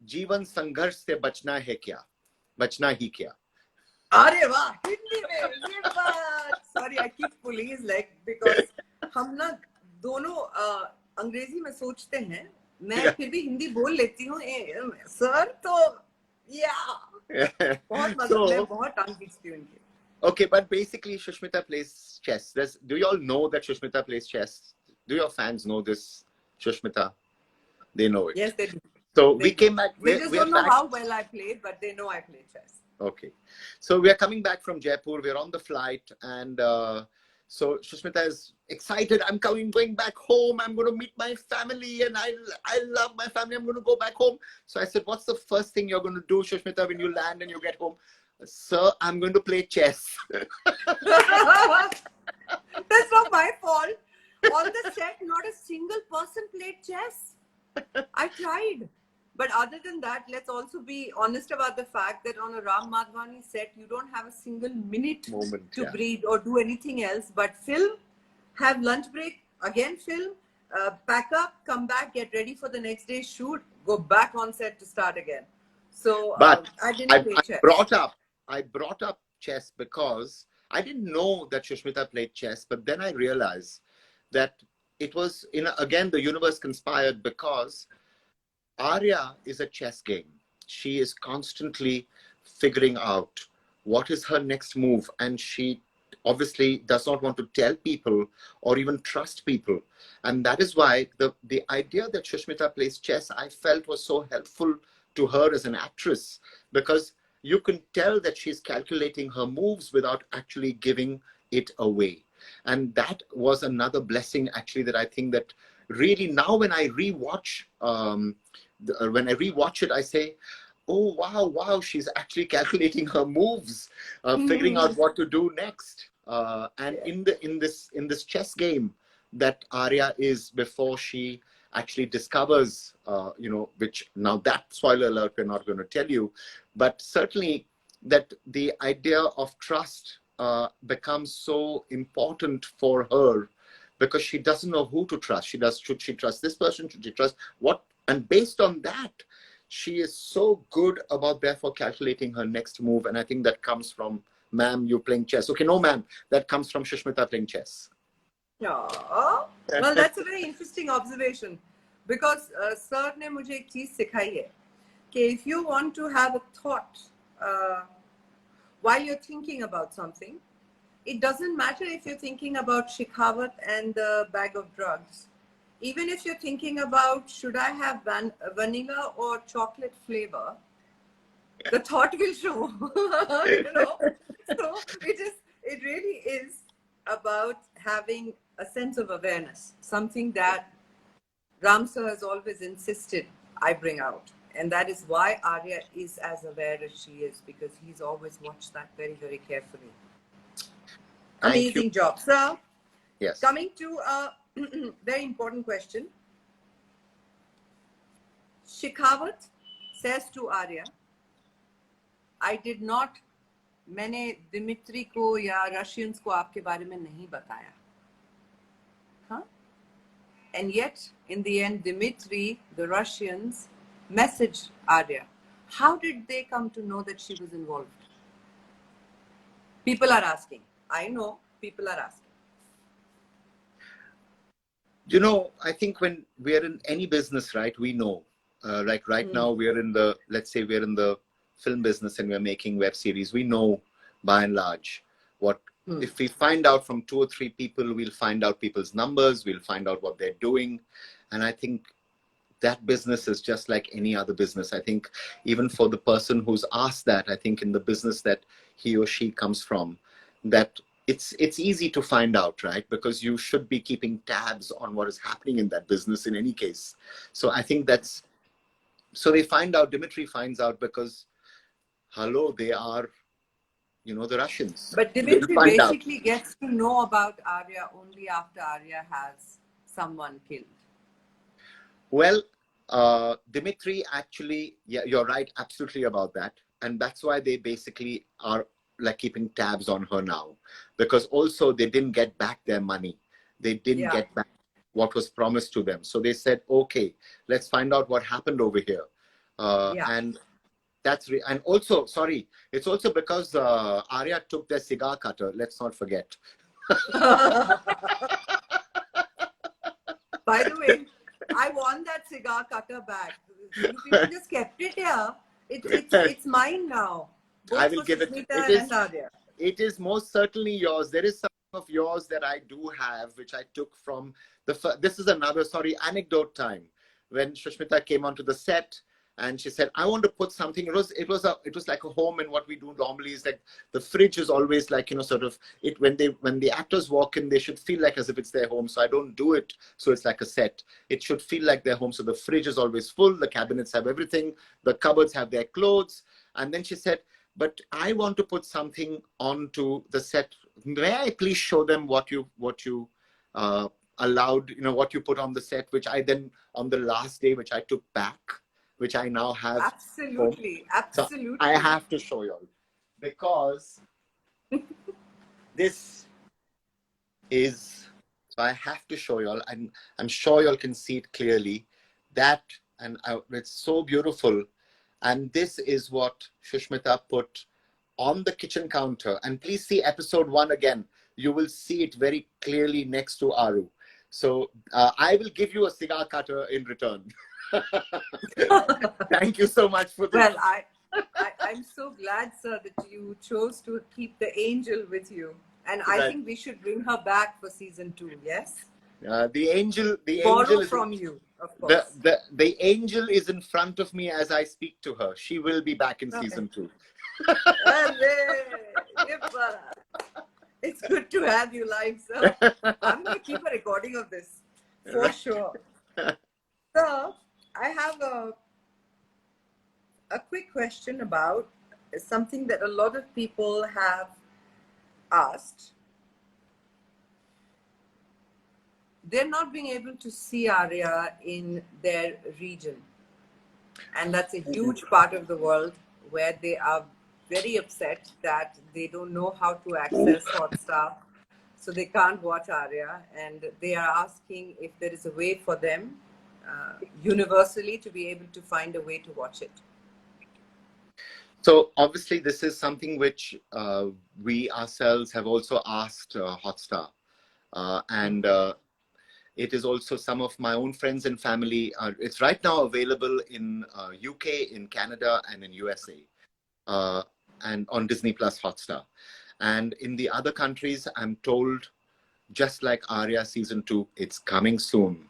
जीवन संघर्ष से बचना है क्या, बचना ही क्या. अरे वाह हिंदी में ये बात sorry I keep pulling his leg because हम ना दोनों अंग्रेजी में सोचते हैं मैं फिर भी हिंदी बोल लेती हूँ सर तो बहुत मजा मैं बहुत टांग खींचती हूँ इनकी. Okay, but basically Sushmita plays chess. Do you all know that Sushmita plays chess? Do your fans know this, Sushmita? They know it. Yes, they do. So we came back. We just don't know how well I played, but they know I play chess. Okay. So we are coming back from Jaipur. We're on the flight. And so Sushmita is excited. I'm going back home. I'm going to meet my family. And I love my family. I'm going to go back home. So I said, what's the first thing you're going to do, Sushmita, when you land and you get home? Sir, I'm going to play chess. That's not my fault. On the set, not a single person played chess. I tried. But other than that, let's also be honest about the fact that on a Ram Madhwani set, you don't have a single minute to breathe or do anything else but film, have lunch break, again film, pack up, come back, get ready for the next day's shoot, go back on set to start again. So but I didn't play chess. I brought up chess because I didn't know that Sushmita played chess, but then I realized that it was, again, the universe conspired because Aarya is a chess game. She is constantly figuring out what is her next move, and she obviously does not want to tell people or even trust people. And that is why the idea that Sushmita plays chess, I felt was so helpful to her as an actress, because you can tell that she's calculating her moves without actually giving it away. And that was another blessing, actually, that I think that really now when I rewatch, it, I say, oh, wow, she's actually calculating her moves, figuring out what to do next. And in this chess game that Aarya is before she actually discovers, which now that spoiler alert we're not going to tell you, but certainly that the idea of trust becomes so important for her, because she doesn't know who to trust. Should she trust this person? Should she trust what? And based on that, she is so good about therefore calculating her next move. And I think that comes from, ma'am, you playing chess. Okay, no, ma'am, that comes from Sushmita playing chess. Well, that's a very interesting observation, because sir ने मुझे एक चीज सिखाई है कि if you want to have a thought while you're thinking about something, it doesn't matter if you're thinking about Shekhawat and the bag of drugs. Even if you're thinking about should I have vanilla or chocolate flavor, the thought will show. So it really is about having a sense of awareness, something that Ram sir has always insisted I bring out. And that is why Aarya is as aware as she is, because he's always watched that very, very carefully. Amazing job. So, yes. Coming to a very important question. Shekhawat says to Aarya, मैंने Dmitry को या Russians को आपके बारे में नहीं बताया. Huh? And yet, in the end, Dimitri, the Russians, messaged Aarya. How did they come to know that she was involved? People are asking. I know, people are asking. I think when we're in any business, right, we know. Like right now, let's say we're in the film business and we're making web series. We know, by and large, what if we find out from 2 or 3 people, we'll find out people's numbers, we'll find out what they're doing. And I think that business is just like any other business. I think even for the person who's asked that, I think in the business that he or she comes from, that it's easy to find out, right? Because you should be keeping tabs on what is happening in that business in any case. So I think so they find out, Dimitri finds out because, hello, they are, the Russians. But Dimitri basically gets to know about Aarya only after Aarya has someone killed. Well, Dimitri actually, yeah, you're right, absolutely about that. And that's why they basically are like keeping tabs on her now, because also they didn't get back their money. They didn't get back what was promised to them. So they said, okay, let's find out what happened over here. And and also, sorry, it's also because Arya took their cigar cutter. Let's not forget. By the way, I want that cigar cutter back. You people just kept it here. It's mine now. Both I will for give it. Sushmita and Arya. It is most certainly yours. There is some of yours that I do have, which I took from this is another, sorry, anecdote time. When Sushmita came onto the set and she said, I want to put something. It was like a home, and what we do normally is like the fridge is always like, sort of it when the actors walk in, they should feel like as if it's their home. So I don't do it so it's like a set. It should feel like their home. So the fridge is always full, the cabinets have everything, the cupboards have their clothes. And then she said, but I want to put something onto the set. May I please show them what you allowed, what you put on the set, which I then on the last day, which I took back, which I now have. Absolutely, absolutely. So I have to show you all because this is. So I have to show you all. I'm sure you all can see it clearly. It's so beautiful. And this is what Sushmita put on the kitchen counter. And please see episode 1 again. You will see it very clearly next to Aru. So I will give you a cigar cutter in return. Thank you so much for this. Well, I'm so glad, sir, that you chose to keep the angel with you. And I think we should bring her back for season 2, yes? The angel is from you, of course. The angel is in front of me as I speak to her. She will be back in season 2. It's good to have you live, sir. I'm going to keep a recording of this for sure. So I have a quick question about something that a lot of people have asked. They're not being able to see Arya in their region. And that's a huge part of the world where they are very upset that they don't know how to access Hotstar. So they can't watch Arya. And they are asking if there is a way for them universally to be able to find a way to watch it. So obviously this is something which we ourselves have also asked Hotstar. It is also some of my own friends and family. It's right now available in UK, in Canada, and in USA, and on Disney Plus Hotstar. And in the other countries, I'm told, just like Arya season 2, it's coming soon.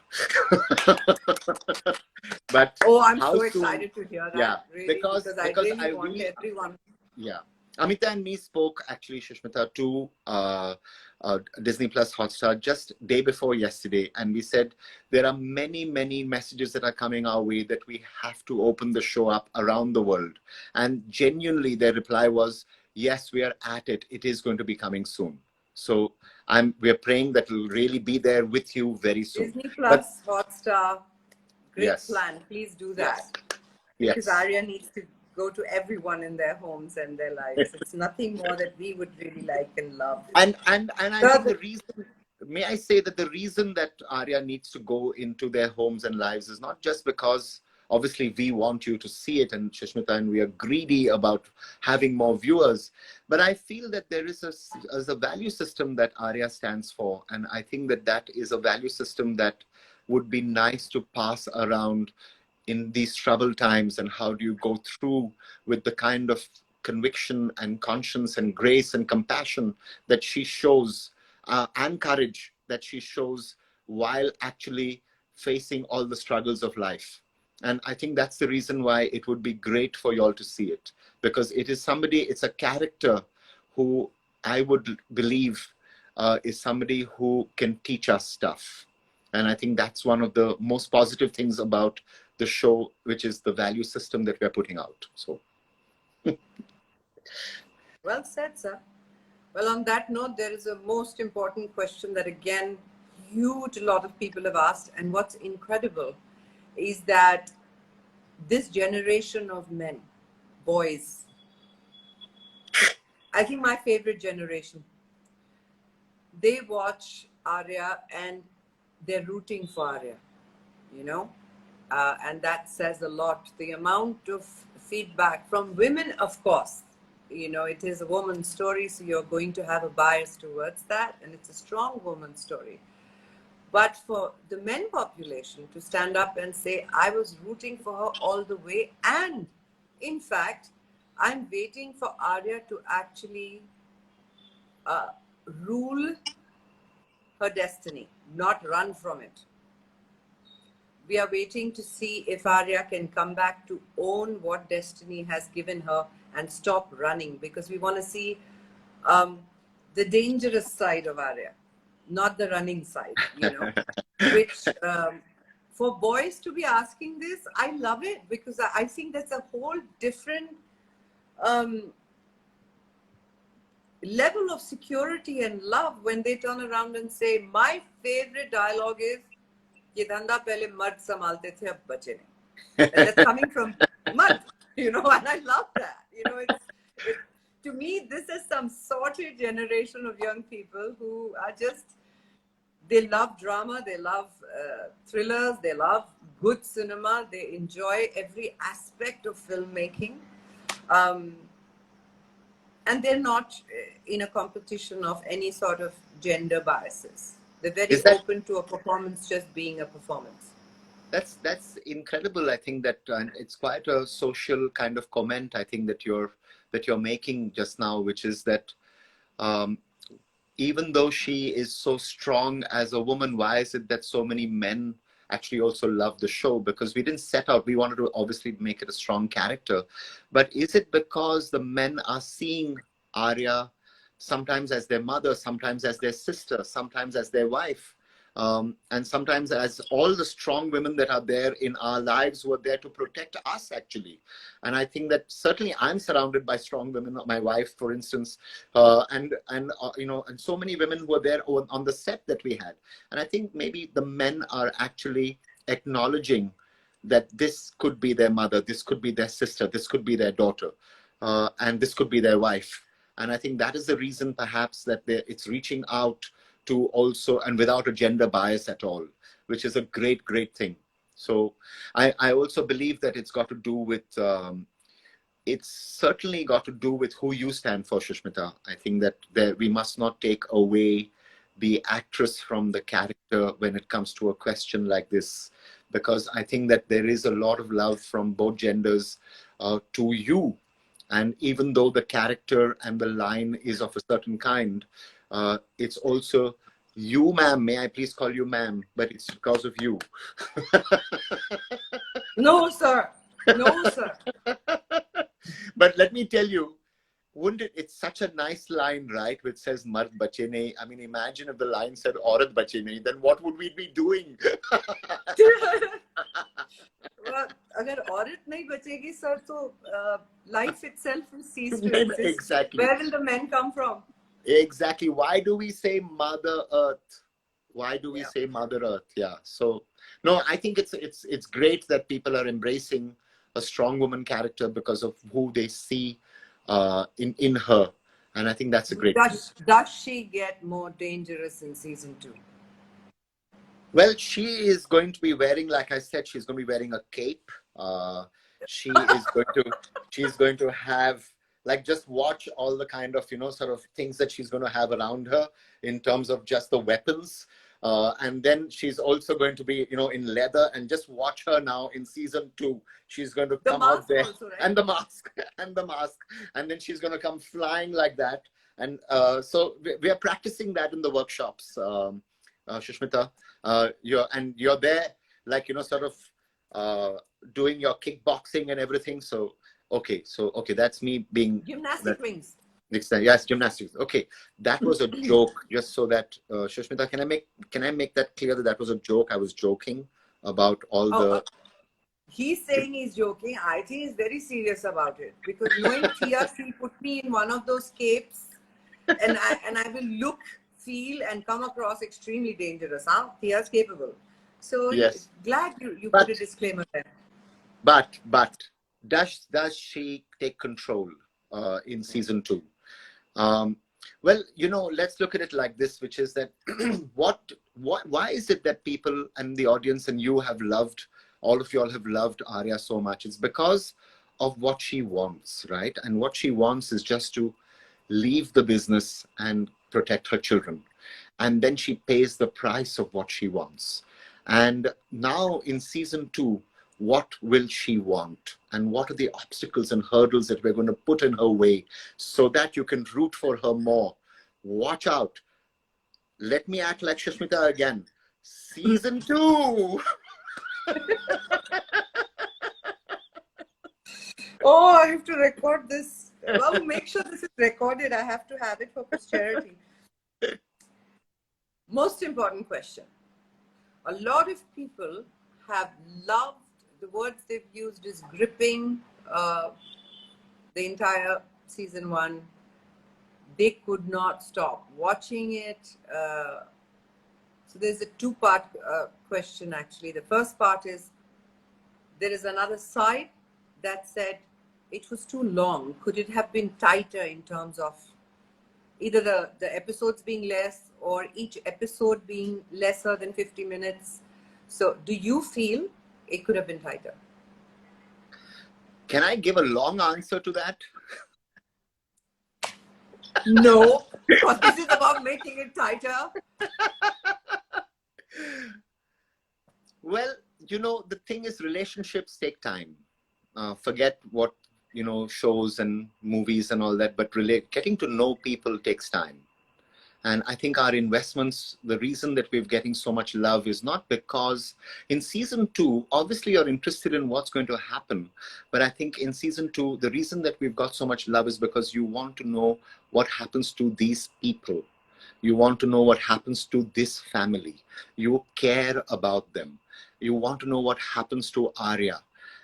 But I'm so excited to hear that. Yeah, really, because I really want really, everyone. Yeah. Amita and me spoke, actually, Sushmita, to Disney Plus Hotstar just day before yesterday. And we said there are many, many messages that are coming our way that we have to open the show up around the world. And genuinely, their reply was, yes, we are at it. It is going to be coming soon. So we're praying that we'll really be there with you very soon. Disney Plus Hotstar, great Yes. plan. Please do that. Yes. Because Arya needs to go to everyone in their homes and their lives. It's nothing more that we would really like and love. And I think the reason, may I say that the reason that Arya needs to go into their homes and lives is not just because obviously we want you to see it, and Sushmita and we are greedy about having more viewers, but I feel that there is a value system that Arya stands for, and I think that is a value system that would be nice to pass around in these troubled times. And how do you go through with the kind of conviction and conscience and grace and compassion that she shows, and courage that she shows while actually facing all the struggles of life. And I think that's the reason why it would be great for you all to see it, because it's a character who I would believe is somebody who can teach us stuff. And I think that's one of the most positive things about the show, which is the value system that we're putting out. So, well said, sir. Well, on that note, there is a most important question that again, huge lot of people have asked. And what's incredible is that this generation of men, boys, I think my favorite generation, they watch Arya and they're rooting for Arya, and that says a lot. The amount of feedback from women, of course. You know, it is a woman's story, so you're going to have a bias towards that, and it's a strong woman's story. But for the men population to stand up and say, I was rooting for her all the way, and in fact, I'm waiting for Arya to actually rule her destiny, not run from it. We are waiting to see if Arya can come back to own what destiny has given her and stop running, because we want to see the dangerous side of Arya, not the running side, you know. Which for boys to be asking this, I love it, because I think that's a whole different level of security and love when they turn around and say, my favorite dialogue is, ये धंधा पहले मर्द संभालते थे अब बचे नहीं. And that's coming from Mard, you know, and I love that. You know, to me, this is some sorted generation of young people who are just, they love drama, they love thrillers, they love good cinema, they enjoy every aspect of filmmaking. And they're not in a competition of any sort of gender biases. They're very open to a performance just being a performance. That's incredible. I think that it's quite a social kind of comment, I think, that you're making just now, which is that even though she is so strong as a woman, why is it that so many men actually also love the show? Because we didn't set out, we wanted to obviously make it a strong character. But is it because the men are seeing Arya sometimes as their mother, sometimes as their sister, sometimes as their wife, and sometimes as all the strong women that are there in our lives who are there to protect us, actually? And I think that certainly I'm surrounded by strong women, my wife, for instance, and you know, and so many women who are there on the set that we had. And I think maybe the men are actually acknowledging that this could be their mother, this could be their sister, this could be their daughter, and this could be their wife. And I think that is the reason perhaps that it's reaching out to also, and without a gender bias at all, which is a great, great thing. So I also believe that it's got to do with, it's certainly got to do with who you stand for, Sushmita. I think that we must not take away the actress from the character when it comes to a question like this, because I think that there is a lot of love from both genders to you. And even though the character and the line is of a certain kind, it's also you, ma'am. May I please call you ma'am? But it's because of you. No, sir. No, sir. But let me tell you, wouldn't it? It's such a nice line, right? Which says "Mard bache nahi." I mean, imagine if the line said "Aurat bache nahi," then what would we be doing? Well, अगर औरत नहीं बचेगी sir तो life itself will cease to exist. Exactly. Where will the men come from? Exactly. Why do we say Mother Earth? Why do we say Mother Earth? Yeah. So no, I think it's great that people are embracing a strong woman character because of who they see in her, and I think that's a great thing. Does she get more dangerous in season 2? Well, she is going to be wearing, like I said, she's going to be wearing a cape. She's going to have, like, just watch all the kind of, you know, sort of things that she's going to have around her in terms of just the weapons. And then she's also going to be, you know, in leather, and just watch her now in season 2. She's going to come out there also, right? And the mask, and then she's going to come flying like that. And so we are practicing that in the workshops, Sushmita. You're there, like, you know, sort of doing your kickboxing and everything. So okay, that's me being gymnastic wings. Yes, gymnastics. Okay, that was a joke. Just so that Sushmita, can I make that clear that was a joke? I was joking about all the. He's saying he's joking. I think he's very serious about it, because knowing Tia, she put me in one of those capes, and I will look, feel, and come across extremely dangerous. Huh? Tia's capable. So yes. Glad you put a disclaimer there. But does she take control in season 2? Well, you know, let's look at it like this, which is that why is it that people and the audience and you have loved, all of you all have loved Arya so much? It's because of what she wants, right? And what she wants is just to leave the business and protect her children. And then she pays the price of what she wants. And now in season 2, what will she want? And what are the obstacles and hurdles that we're going to put in her way so that you can root for her more? Watch out. Let me act like Sushmita again. Season 2. Oh, I have to record this. Well, make sure this is recorded. I have to have it for posterity. Most important question. A lot of people have loved, the words they've used is gripping, the entire season 1. They could not stop watching it. So there's a 2-part question actually. The first part is, there is another side that said it was too long. Could it have been tighter in terms of either the episodes being less or each episode being lesser than 50 minutes? So do you feel it could have been tighter? Can I give a long answer to that? No, because this is about making it tighter. Well, you know, the thing is, relationships take time. Forget what, you know, shows and movies and all that, but getting to know people takes time. And I think our investments, the reason that we're getting so much love is not because in season 2, obviously you're interested in what's going to happen. But I think in season 2, the reason that we've got so much love is because you want to know what happens to these people. You want to know what happens to this family. You care about them. You want to know what happens to Arya.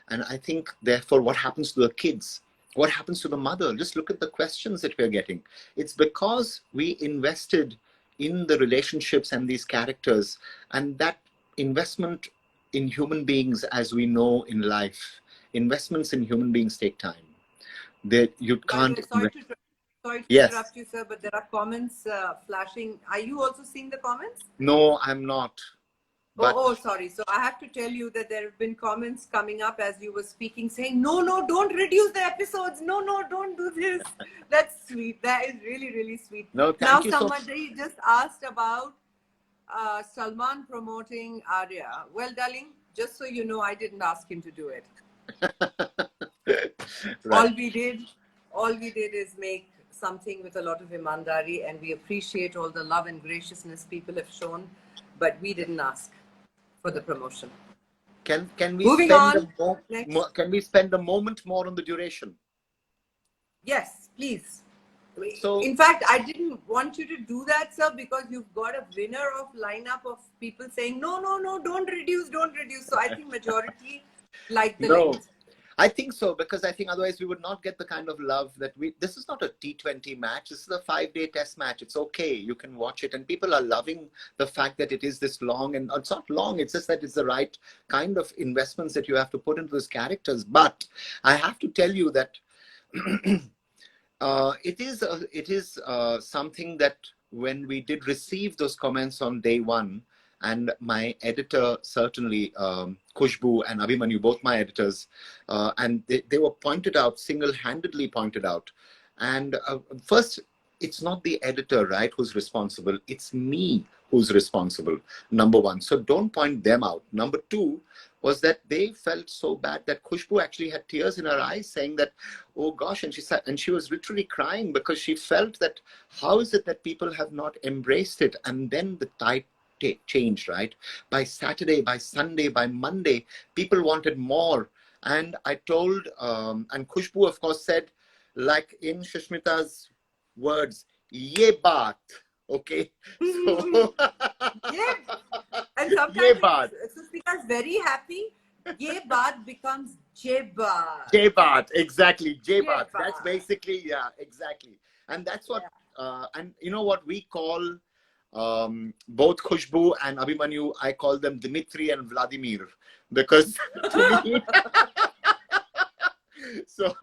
And I think, therefore, what happens to the kids? What happens to the mother? Just look at the questions that we're getting. It's because we invested in the relationships and these characters, and that investment in human beings, as we know in life, investments in human beings take time. That you can't. Sorry to Yes. interrupt you, sir, but there are comments flashing. Are you also seeing the comments? No, I'm not. But oh, sorry. So I have to tell you that there have been comments coming up as you were speaking saying, no, don't reduce the episodes. No, don't do this. That's sweet. That is really, really sweet. No, thank you. Now, somebody just asked about Salman promoting Arya. Well, darling, just so you know, I didn't ask him to do it. Right. All we did is make something with a lot of imandari, and we appreciate all the love and graciousness people have shown, but we didn't ask for the promotion. Can we Moving spend on, can we spend a moment more on the duration? Yes, please. So, in fact, I didn't want you to do that, sir, because you've got a winner of lineup of people saying no, don't reduce. So I think majority like the length. I think so, because I think otherwise we would not get the kind of love that this is not a T20 match. This is a 5-day test match. It's okay. You can watch it. And people are loving the fact that it is this long. And it's not long. It's just that it's the right kind of investments that you have to put into those characters. But I have to tell you that it is something that when we did receive those comments on day 1, and my editor, certainly, Khushbu and Abhimanyu, both my editors, and they were pointed out, single-handedly pointed out. And first, it's not the editor, right, who's responsible. It's me who's responsible, number 1. So don't point them out. Number 2 was that they felt so bad that Khushbu actually had tears in her eyes saying that, oh gosh, and she was literally crying because she felt that how is it that people have not embraced it? And then the tide changed, right? By Saturday, by Sunday, by Monday, people wanted more. And I told, and Khushbu, of course, said, like in Sushmita's words, ye baat. Okay? So, Yeah. And sometimes Sushmita is very happy. Ye baat becomes je baat. Je baat, exactly. Je baat. That's basically, yeah, exactly. And that's what, and you know what we call both Khushbu and Abhimanyu, I call them Dmitry and Vladimir, because to me, So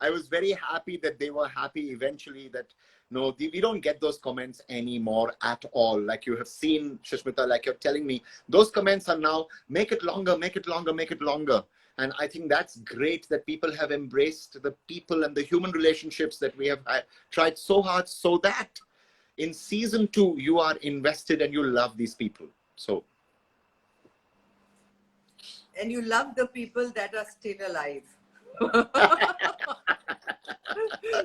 I was very happy that they were happy eventually that no, we don't get those comments anymore at all. Like you have seen, Sushmita, like you're telling me, those comments are now, make it longer, make it longer, make it longer. And I think that's great that people have embraced the people and the human relationships that we have tried so hard, so that in season 2, you are invested and you love these people. So. And you love the people that are still alive.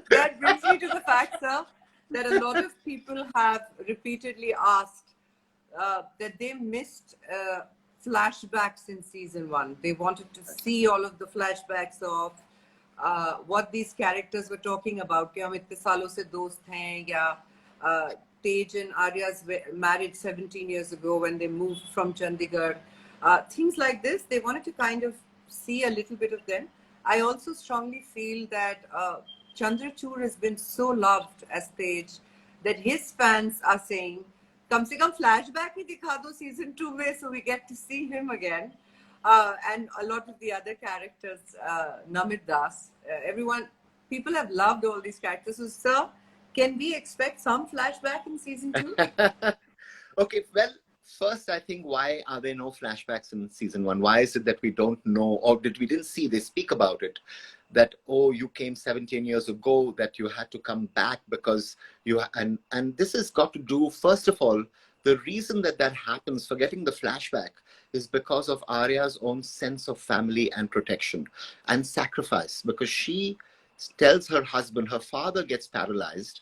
That brings me to the fact, sir, that a lot of people have repeatedly asked that they missed flashbacks in season 1. They wanted to see all of the flashbacks of what these characters were talking about. कि हम इतने सालों से दोस्त हैं, या Tej and Arya's married 17 years ago when they moved from Chandigarh. Things like this, they wanted to kind of see a little bit of them. I also strongly feel that Chandrachud has been so loved as Tej that his fans are saying, "Kam se kam flashback hi dikha do season 2 mein, so we get to see him again." And a lot of the other characters, Namit Das, everyone, people have loved all these characters. So, sir, can we expect some flashback in season 2? Okay, well, first, I think, why are there no flashbacks in season 1? Why is it that we don't know, or that we didn't see, they speak about it, that, oh, you came 17 years ago, that you had to come back because you, and this has got to do, first of all, the reason that that happens, forgetting the flashback, is because of Arya's own sense of family and protection and sacrifice, because she tells her husband, her father gets paralyzed,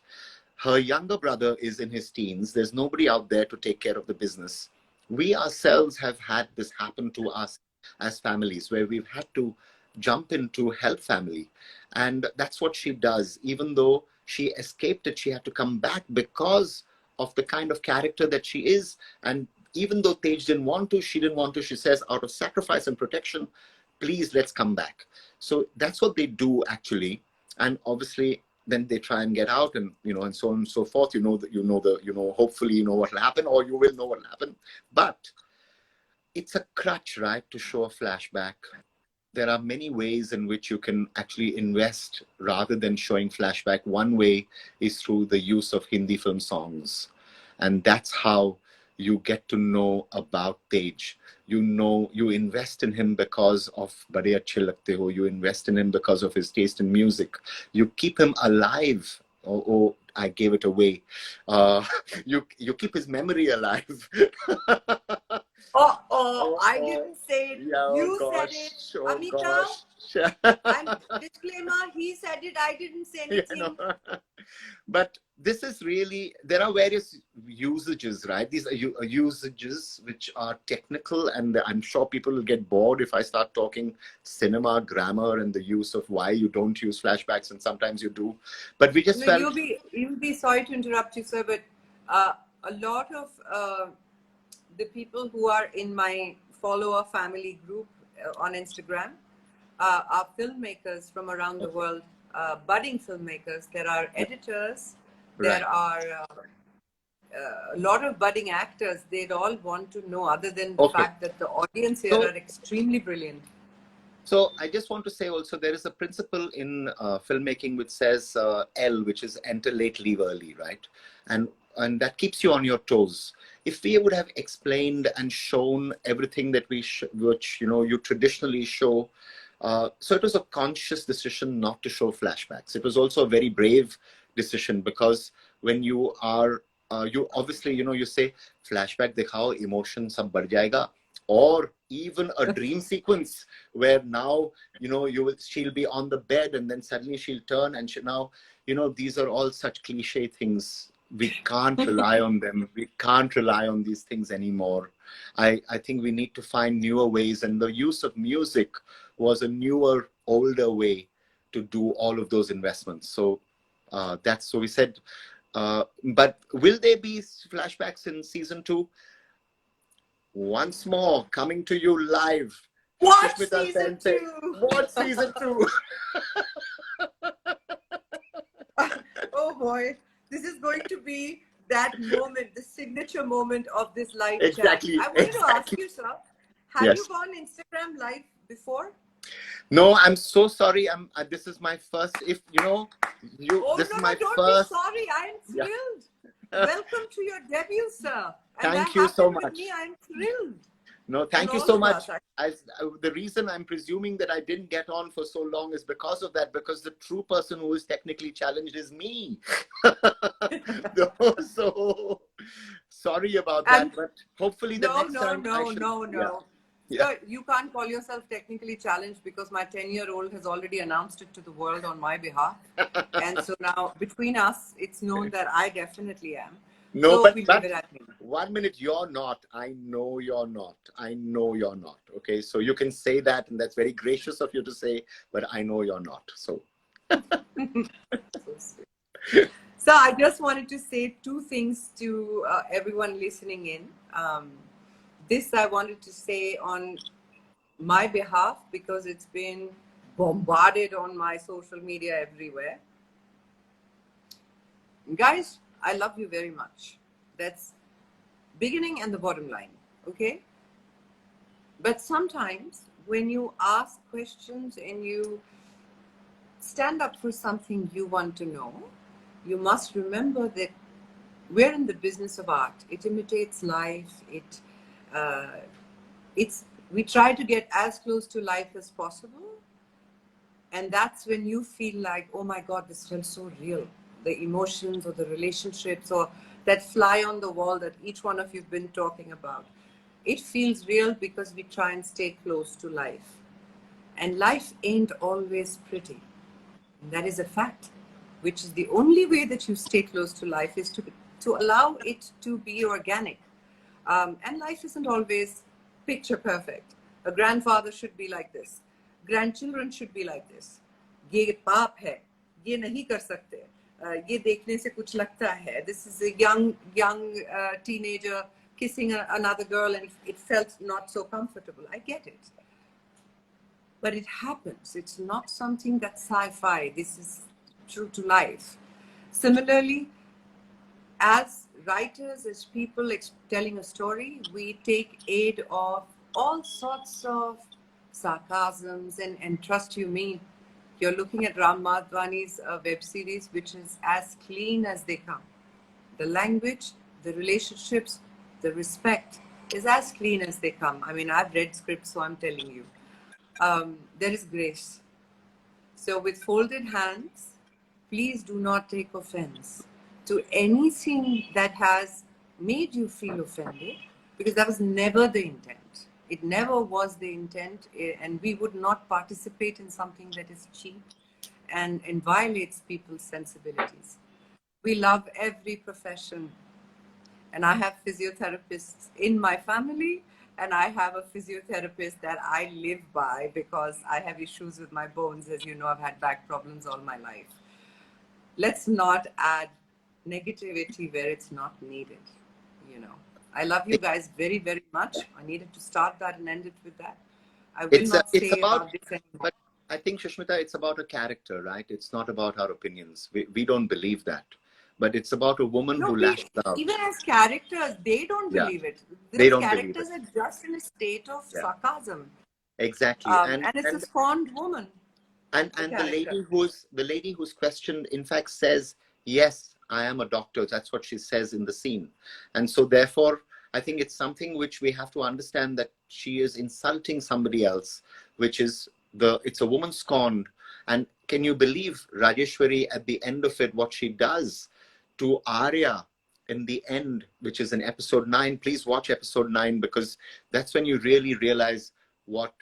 her younger brother is in his teens. There's nobody out there to take care of the business. We ourselves have had this happen to us as families, where we've had to jump in to help family. And that's what she does. Even though she escaped it, she had to come back because of the kind of character that she is. And even though Tej didn't want to, she didn't want to, she says, out of sacrifice and protection, please, let's come back. So that's what they do, actually. And obviously, then they try and get out, and and so on and so forth. Hopefully you know what will happen, or you will know what will happen. But it's a crutch, right, to show a flashback. There are many ways in which you can actually invest rather than showing flashback. One way is through the use of Hindi film songs, and that's how you get to know about Tej. You invest in him because of Bade Achhe Lagte Ho. You invest in him because of his taste in music. You keep him alive. Oh, I gave it away. You keep his memory alive. I didn't say it. Yeah, You said it. Oh, Amita, and disclaimer, he said it. I didn't say anything. But this is really, there are various usages, right? These are usages which are technical, and I'm sure people will get bored if I start talking cinema, grammar, and the use of why you don't use flashbacks, and sometimes you do. But we just felt... You'll be sorry to interrupt you, sir, but a lot of the people who are in my follower family group on Instagram are filmmakers from around the world, budding filmmakers. There are editors, there are a lot of budding actors. They'd all want to know, other than the fact that the audience here are extremely brilliant. So I just want to say also, there is a principle in filmmaking which says L, which is enter late, leave early, right? And that keeps you on your toes. If we would have explained and shown everything that which you traditionally show, so it was a conscious decision not to show flashbacks. It was also a very brave decision, because when you are, you obviously, you say flashback dikhao, emotion sab badh jayega, or even a dream sequence where now, she'll be on the bed and then suddenly she'll turn and now, these are all such cliche things. We can't rely on them. We can't rely on these things anymore. I think we need to find newer ways, and the use of music was a newer, older way to do all of those investments. So so we said, but will there be flashbacks in season 2? Once more, coming to you live. What season 2? What season 2? Oh boy. This is going to be that moment, the signature moment of this live Exactly. chat. I wanted to ask you, sir, have you gone Instagram live before? No, I'm so sorry. This is my first. If you know, Oh, this no, is no, my don't first. be sorry. I am Yeah. thrilled. Welcome to your debut, sir. And that Thank you so happened with much. me. I'm thrilled. No, And thank you all so of much. us. The reason I'm presuming that I didn't get on for so long is because of that, because the true person who is technically challenged is me. So sorry about And that, but hopefully the next time I should. no. Yeah. So you can't call yourself technically challenged because my 10-year-old has already announced it to the world on my behalf. And so now between us, it's known that I definitely am. No, So we leave it at me. 1 minute, you're not. I know you're not. I know you're not. Okay, so you can say that, and that's very gracious of you to say, but I know you're not. So. So sweet. So I just wanted to say two things to everyone listening in. This I wanted to say on my behalf because it's been bombarded on my social media everywhere. Guys, I love you very much. That's beginning and the bottom line, okay? But sometimes when you ask questions and you stand up for something you want to know, you must remember that we're in the business of art. It imitates life. We try to get as close to life as possible. And that's when you feel like, oh my God, this felt so real. The emotions or the relationships or that fly on the wall that each one of you've been talking about. It feels real because we try and stay close to life. And life ain't always pretty. And that is a fact, which is the only way that you stay close to life is to allow it to be organic. And life isn't always picture perfect. A grandfather should be like this. Grandchildren should be like this. ये पाप है, ये नहीं कर सकते, ये देखने से कुछ लगता है. This is a young teenager kissing another girl and it felt not so comfortable. I get it. But it happens. It's not something that's sci-fi. This is true to life. Similarly, as writers, as people telling a story, we take aid of all sorts of sarcasms and trust you me, you're looking at Ram Madhwani's web series, which is as clean as they come. The language, the relationships, the respect is as clean as they come. I mean, I've read scripts, so I'm telling you. There is grace. So with folded hands, please do not take offense to anything that has made you feel offended, because that was never the intent. It never was the intent, and we would not participate in something that is cheap and violates people's sensibilities. We love every profession, and I have physiotherapists in my family, and I have a physiotherapist that I live by because I have issues with my bones. As you know, I've had back problems all my life. Let's not add negativity where it's not needed, you know. I love you guys very, very much. I needed to start that and end it with that. I will not say about this anymore. But I think, Sushmita, it's about a character, right? It's not about our opinions. We don't believe that. But it's about a woman who lashed out. Even as characters, they don't believe it. They don't characters believe it. are just in a state of sarcasm. Exactly. And it's a scorned woman. And the lady who's questioned, in fact, says, yes, I am a doctor. That's what she says in the scene. And so therefore, I think it's something which we have to understand, that she is insulting somebody else, which is it's a woman scorned. And can you believe Rajeshwari at the end of it, what she does to Arya in the end, which is in episode 9. Please watch episode 9, because that's when you really realize what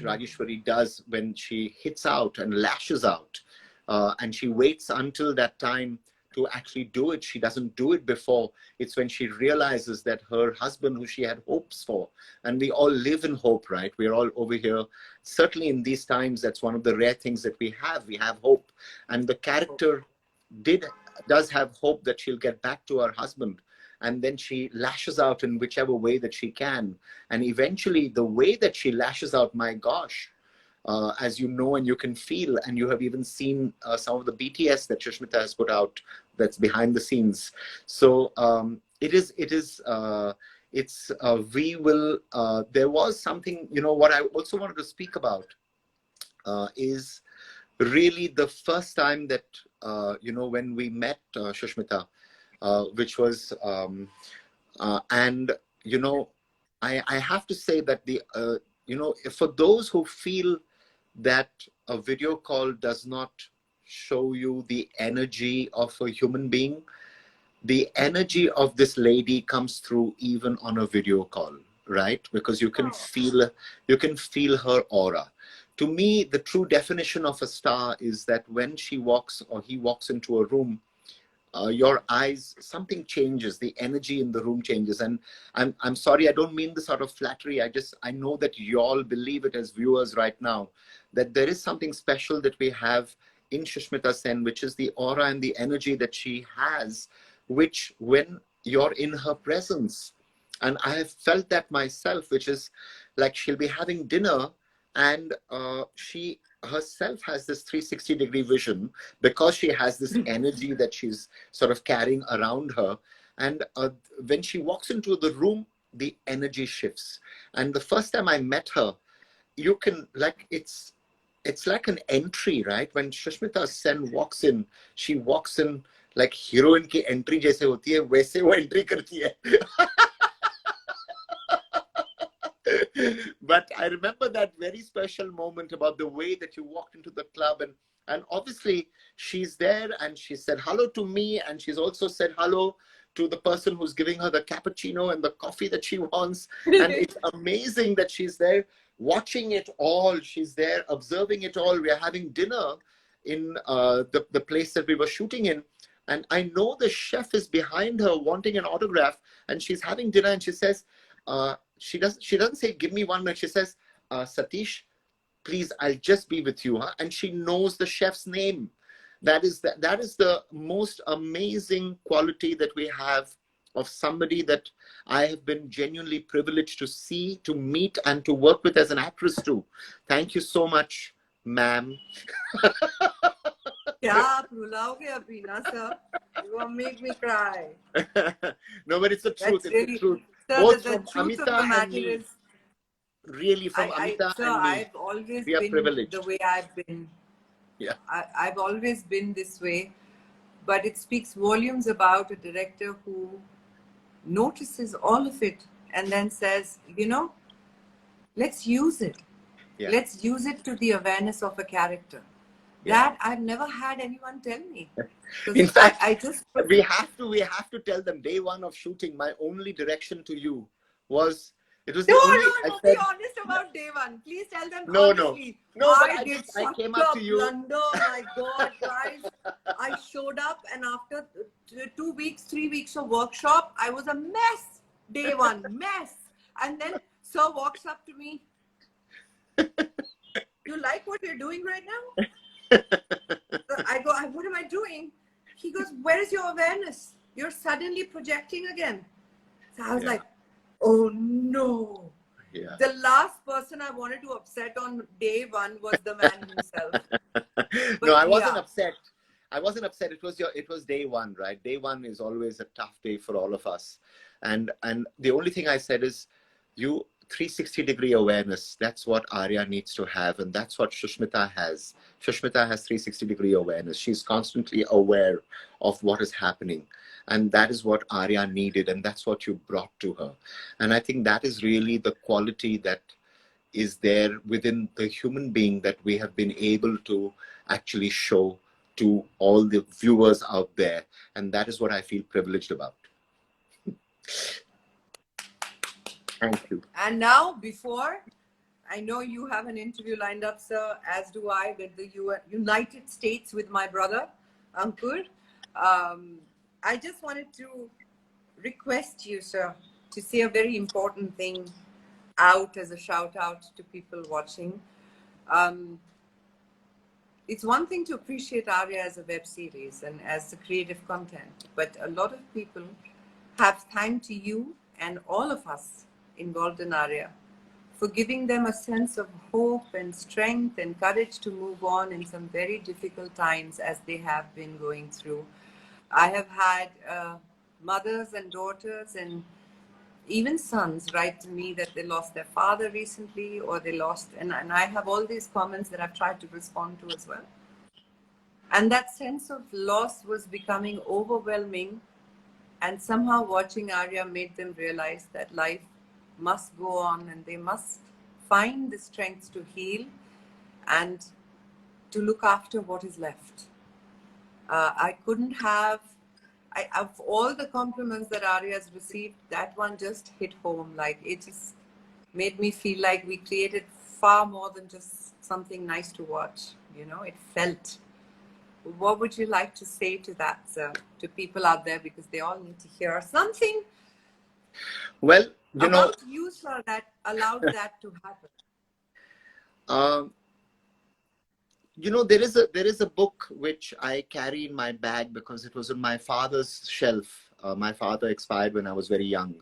Rajeshwari does when she hits out and lashes out. And she waits until that time to actually do it. She doesn't do it before. It's when she realizes that her husband, who she had hopes for, and we all live in hope, right? We're all over here. Certainly in these times, that's one of the rare things that we have. We have hope. And the character does have hope that she'll get back to her husband. And then she lashes out in whichever way that she can. And eventually, the way that she lashes out, my gosh, as you know and you can feel, and you have even seen some of the BTS that Sushmita has put out that's behind the scenes. So there was something, what I also wanted to speak about is really the first time that, when we met Sushmita, which was, and, I have to say that for those who feel that a video call does not show you the energy of a human being, the energy of this lady comes through even on a video call, right? Because you can feel her aura. To me, the true definition of a star is that when she walks or he walks into a room, your eyes, something changes, the energy in the room changes. And I'm sorry, I don't mean this out of flattery. I know that you all believe it as viewers right now, that there is something special that we have in Sushmita Sen, which is the aura and the energy that she has, which when you're in her presence, and I have felt that myself, which is like she'll be having dinner and she herself has this 360-degree vision because she has this energy that she's sort of carrying around her. And when she walks into the room, the energy shifts. And the first time I met her, you can, like, it's like an entry, right? When Sushmita Sen walks in, she walks in like heroine की entry जैसे होती है, वैसे वो entry करती है. But I remember that very special moment about the way that you walked into the club, and obviously she's there and she said hello to me, and she's also said hello to the person who's giving her the cappuccino and the coffee that she wants. And it's amazing that she's there watching it all. She's there observing it all. We are having dinner in the place that we were shooting in. And I know the chef is behind her wanting an autograph, and she's having dinner, and she says, she doesn't say, give me 1 minute. She says, Satish, please, I'll just be with you. Huh? And she knows the chef's name. That is the most amazing quality that we have of somebody that I have been genuinely privileged to see, to meet, and to work with as an actress too. Thank you so much, ma'am. Yeah, sir. You will make me cry. No, but it's the truth. That's it's really, the truth. Sir, Both the from truth Amita of the matter and me. is, Really, from Amita sir, and me. I've always We are been privileged. the way I've been. Yeah. I've always been this way, but it speaks volumes about a director who notices all of it and then says, let's use it. Yeah. Let's use it to the awareness of a character. Yeah. That I've never had anyone tell me. In fact, I just we have to tell them, day one of shooting, my only direction to you was, it was the only, No, be honest about day one. Please tell them honestly. No, I did I such came a up to you. blunder, my God, guys. I showed up, and after 2 weeks, 3 weeks of workshop, I was a mess. Day one, mess. And then Sir walks up to me. You like what you're doing right now? I go, what am I doing? He goes, where is your awareness? You're suddenly projecting again. So I was like, oh no. Yeah. The last person I wanted to upset on day one was the man himself. No, I wasn't upset. I wasn't upset. It was day one, right? Day one is always a tough day for all of us. And the only thing I said is, you 360-degree awareness. That's what Aarya needs to have, and that's what Sushmita has. Sushmita has 360-degree awareness. She's constantly aware of what is happening. And that is what Aarya needed, and that's what you brought to her. And I think that is really the quality that is there within the human being that we have been able to actually show to all the viewers out there. And that is what I feel privileged about. Thank you. And now, before, I know you have an interview lined up, sir, as do I, with the United States with my brother, Ankur. I just wanted to request you, sir, to say a very important thing out as a shout out to people watching. It's one thing to appreciate Aarya as a web series and as the creative content, but a lot of people have thanked you and all of us involved in Aarya for giving them a sense of hope and strength and courage to move on in some very difficult times as they have been going through. I have had mothers and daughters and even sons write to me that they lost their father recently, or they lost, and I have all these comments that I've tried to respond to as well. And that sense of loss was becoming overwhelming. And somehow watching Arya made them realize that life must go on and they must find the strength to heal and to look after what is left. I couldn't have, of all the compliments that Arya has received, that one just hit home. Like, it just made me feel like we created far more than just something nice to watch. You know, it felt. What would you like to say to that, sir, to people out there, because they all need to hear something Well, you know, about you, sir, that allowed that to happen? You know, there is a book which I carry in my bag because it was on my father's shelf. My father expired when I was very young.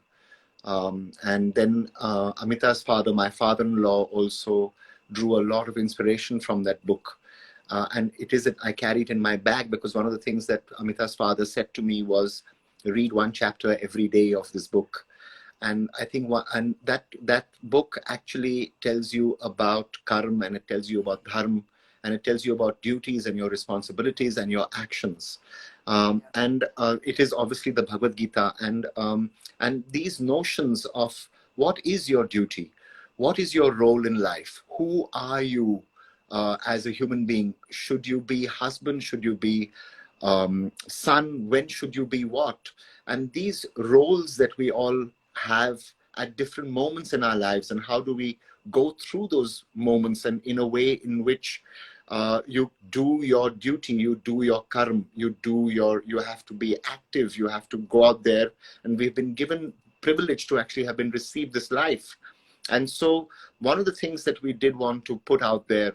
And then Amita's father, my father-in-law, also drew a lot of inspiration from that book. And I carry it in my bag because one of the things that Amita's father said to me was, read one chapter every day of this book. And I think that book actually tells you about karma, and it tells you about dharma, and it tells you about duties and your responsibilities and your actions. And it is obviously the Bhagavad Gita, and these notions of what is your duty, what is your role in life, who are you as a human being? Should you be husband? Should you be son? When should you be what? And these roles that we all have at different moments in our lives, and how do we go through those moments, and in a way in which you do your duty, you do your karma, you have to be active, you have to go out there, and we've been given privilege to actually have been received this life. And so one of the things that we did want to put out there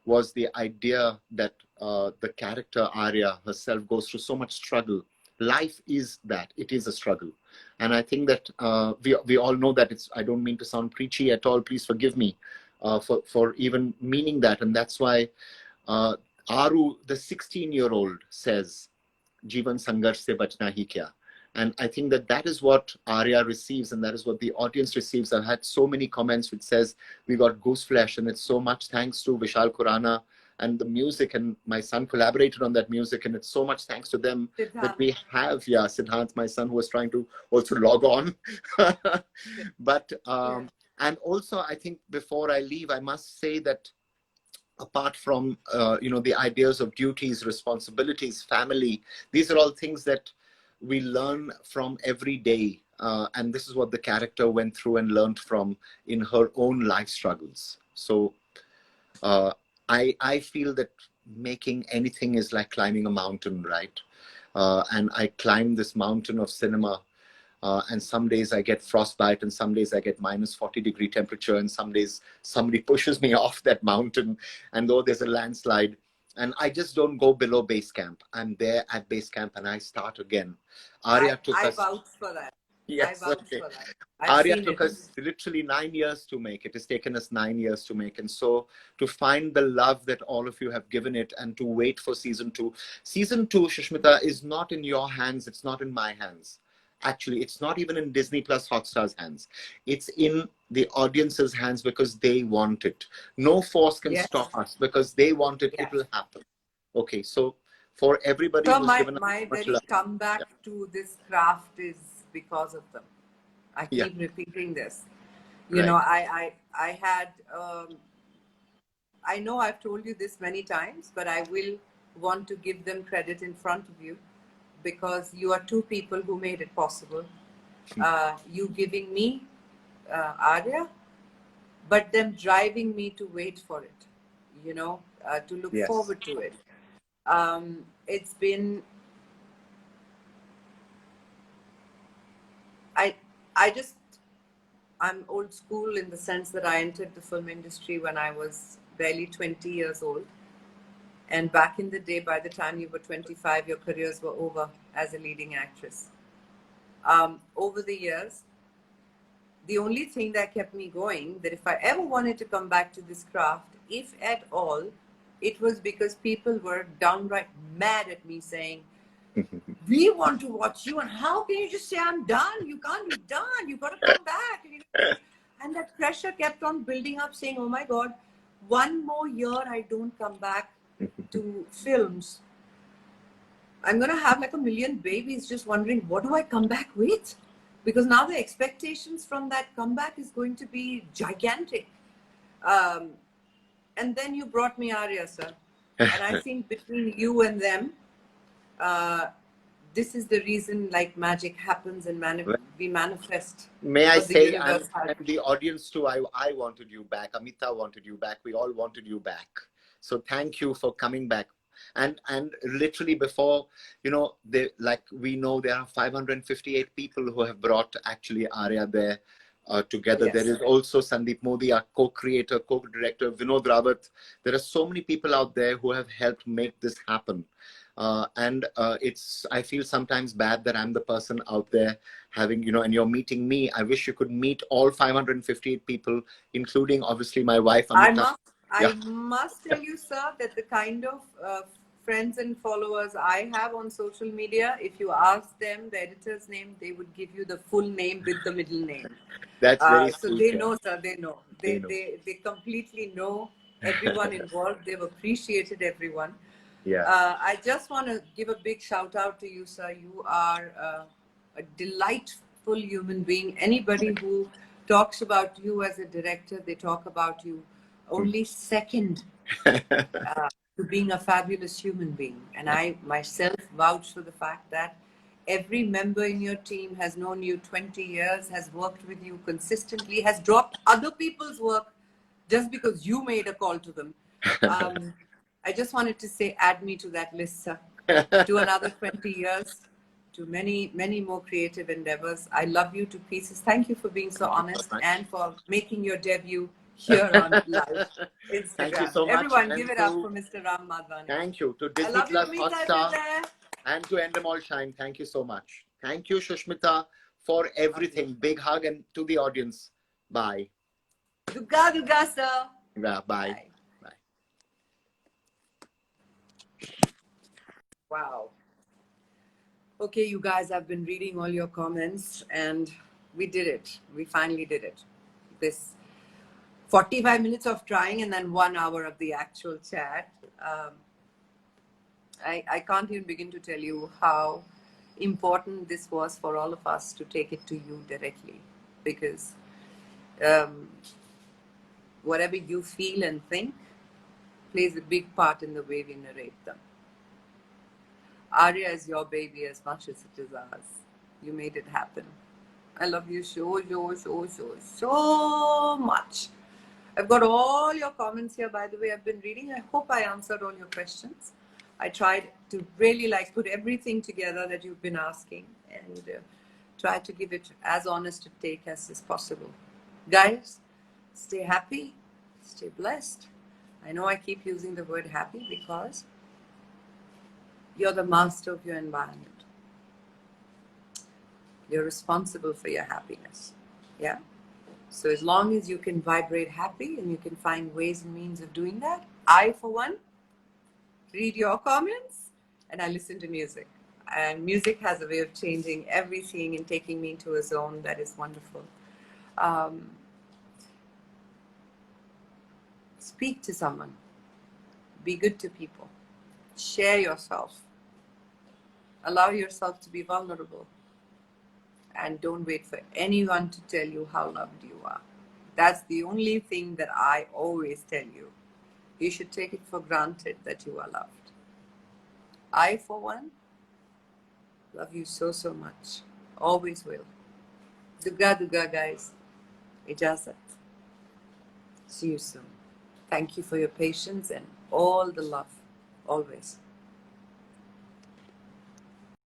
was the idea that the character Arya herself goes through so much struggle. Life is that, it is a struggle. And I think that we all know that it's, I don't mean to sound preachy at all, please forgive me for even meaning that. And that's why Aru, the 16-year-old, says, Jivan Sangarsh se bachna hi kya. And I think that that is what Arya receives, and that is what the audience receives. I've had so many comments which says, we got goose flesh, and it's so much thanks to Vishal Khurana and the music, and my son collaborated on that music, and it's so much thanks to them that we have, Siddhant, my son, who was trying to also log on. But, and also I think before I leave, I must say that apart from, the ideas of duties, responsibilities, family, these are all things that we learn from every day. And this is what the character went through and learned from in her own life struggles. So I feel that making anything is like climbing a mountain, right? And I climb this mountain of cinema. And some days I get frostbite, and some days I get minus 40-degree temperature, and some days somebody pushes me off that mountain, and though there's a landslide, and I just don't go below base camp. I'm there at base camp, and I start again. Arya took us. I vouch for that. Yes, I vouch okay. for that. Arya took us literally 9 years to make. It has taken us 9 years to make. And so to find the love that all of you have given it, and to wait for season 2. Season 2, Sushmita, is not in your hands. It's not in my hands. Actually, it's not even in Disney Plus Hotstar's hands. It's in the audience's hands because they want it. No force can stop us because they want it. It will happen. Okay, so for everybody so who's given us my much very love, comeback to this craft is because of them. I keep repeating this. You know, I had, I know I've told you this many times, but I will want to give them credit in front of you, because you are two people who made it possible. You giving me Arya, but them driving me to wait for it, to look forward to it. It's been, I'm old school in the sense that I entered the film industry when I was barely 20 years old. And back in the day, by the time you were 25, your careers were over as a leading actress. Over the years, the only thing that kept me going, that if I ever wanted to come back to this craft, if at all, it was because people were downright mad at me saying, We want to watch you, and how can you just say I'm done? You can't be done. You got to come back. And that pressure kept on building up, saying, "Oh my God, one more year I don't come back to films. I'm gonna have like a million babies just wondering what do I come back with?" Because now the expectations from that comeback is going to be gigantic. And then you brought me Arya, sir, and I think between you and them. This is the reason like magic happens and we manifest. May I what the say, universe and has. the audience too, I wanted you back. Amita wanted you back. We all wanted you back. So thank you for coming back. And literally before, you know, we know there are 558 people who have brought actually Arya there together. Yes. There is also Sandeep Modi, our co-creator, co-director, Vinod Rawat. There are so many people out there who have helped make this happen. I feel sometimes bad that I'm the person out there having, you know, and you're meeting me. I wish you could meet all 558 people, including obviously my wife, Amita. I must tell you, sir, that the kind of friends and followers I have on social media, if you ask them the editor's name, they would give you the full name with the middle name. That's very So sweet. they know, sir, they know. They completely know everyone involved. They've appreciated everyone. Yeah. I just want to give a big shout out to you, sir. You are a delightful human being. Anybody who talks about you as a director, they talk about you only second to being a fabulous human being. And I myself vouch for the fact that every member in your team has known you 20 years, has worked with you consistently, has dropped other people's work just because you made a call to them. I just wanted to say, add me to that list, sir. To another 20 years, to many, many more creative endeavors. I love you to pieces. Thank you for being so honest and for making your debut here on live Instagram. Thank you so much. Everyone, give it up for Mr. Ram Madhvani. Thank you. To Disney I love Plus, you, Hotstar, and to Endemol Shine. Thank you so much. Thank you, Sushmita, for everything. Big hug, and to the audience. Bye. Duga, duga, sir. Yeah, bye. Bye. Wow. Okay, you guys, I've been reading all your comments and we did it. We finally did it. This 45 minutes of trying and then 1 hour of the actual chat. I can't even begin to tell you how important this was for all of us to take it to you directly, because whatever you feel and think plays a big part in the way we narrate them. Arya is your baby as much as it is ours. You made it happen. I love you so much. I've got all your comments here, by the way. I've been reading. I hope I answered all your questions. I tried to really put everything together that you've been asking and try to give it as honest a take as is possible. Guys, stay happy, stay blessed. I know I keep using the word happy because you're the master of your environment. You're responsible for your happiness. Yeah? So as long as you can vibrate happy and you can find ways and means of doing that, I, for one, read your comments and I listen to music. And music has a way of changing everything and taking me into a zone that is wonderful. Speak to someone. Be good to people. Share yourself. Allow yourself to be vulnerable. And don't wait for anyone to tell you how loved you are. That's the only thing that I always tell you. You should take it for granted that you are loved. I, for one, love you so much. Always will. Duga duga, guys. Ijazat. See you soon. Thank you for your patience and all the love. Always.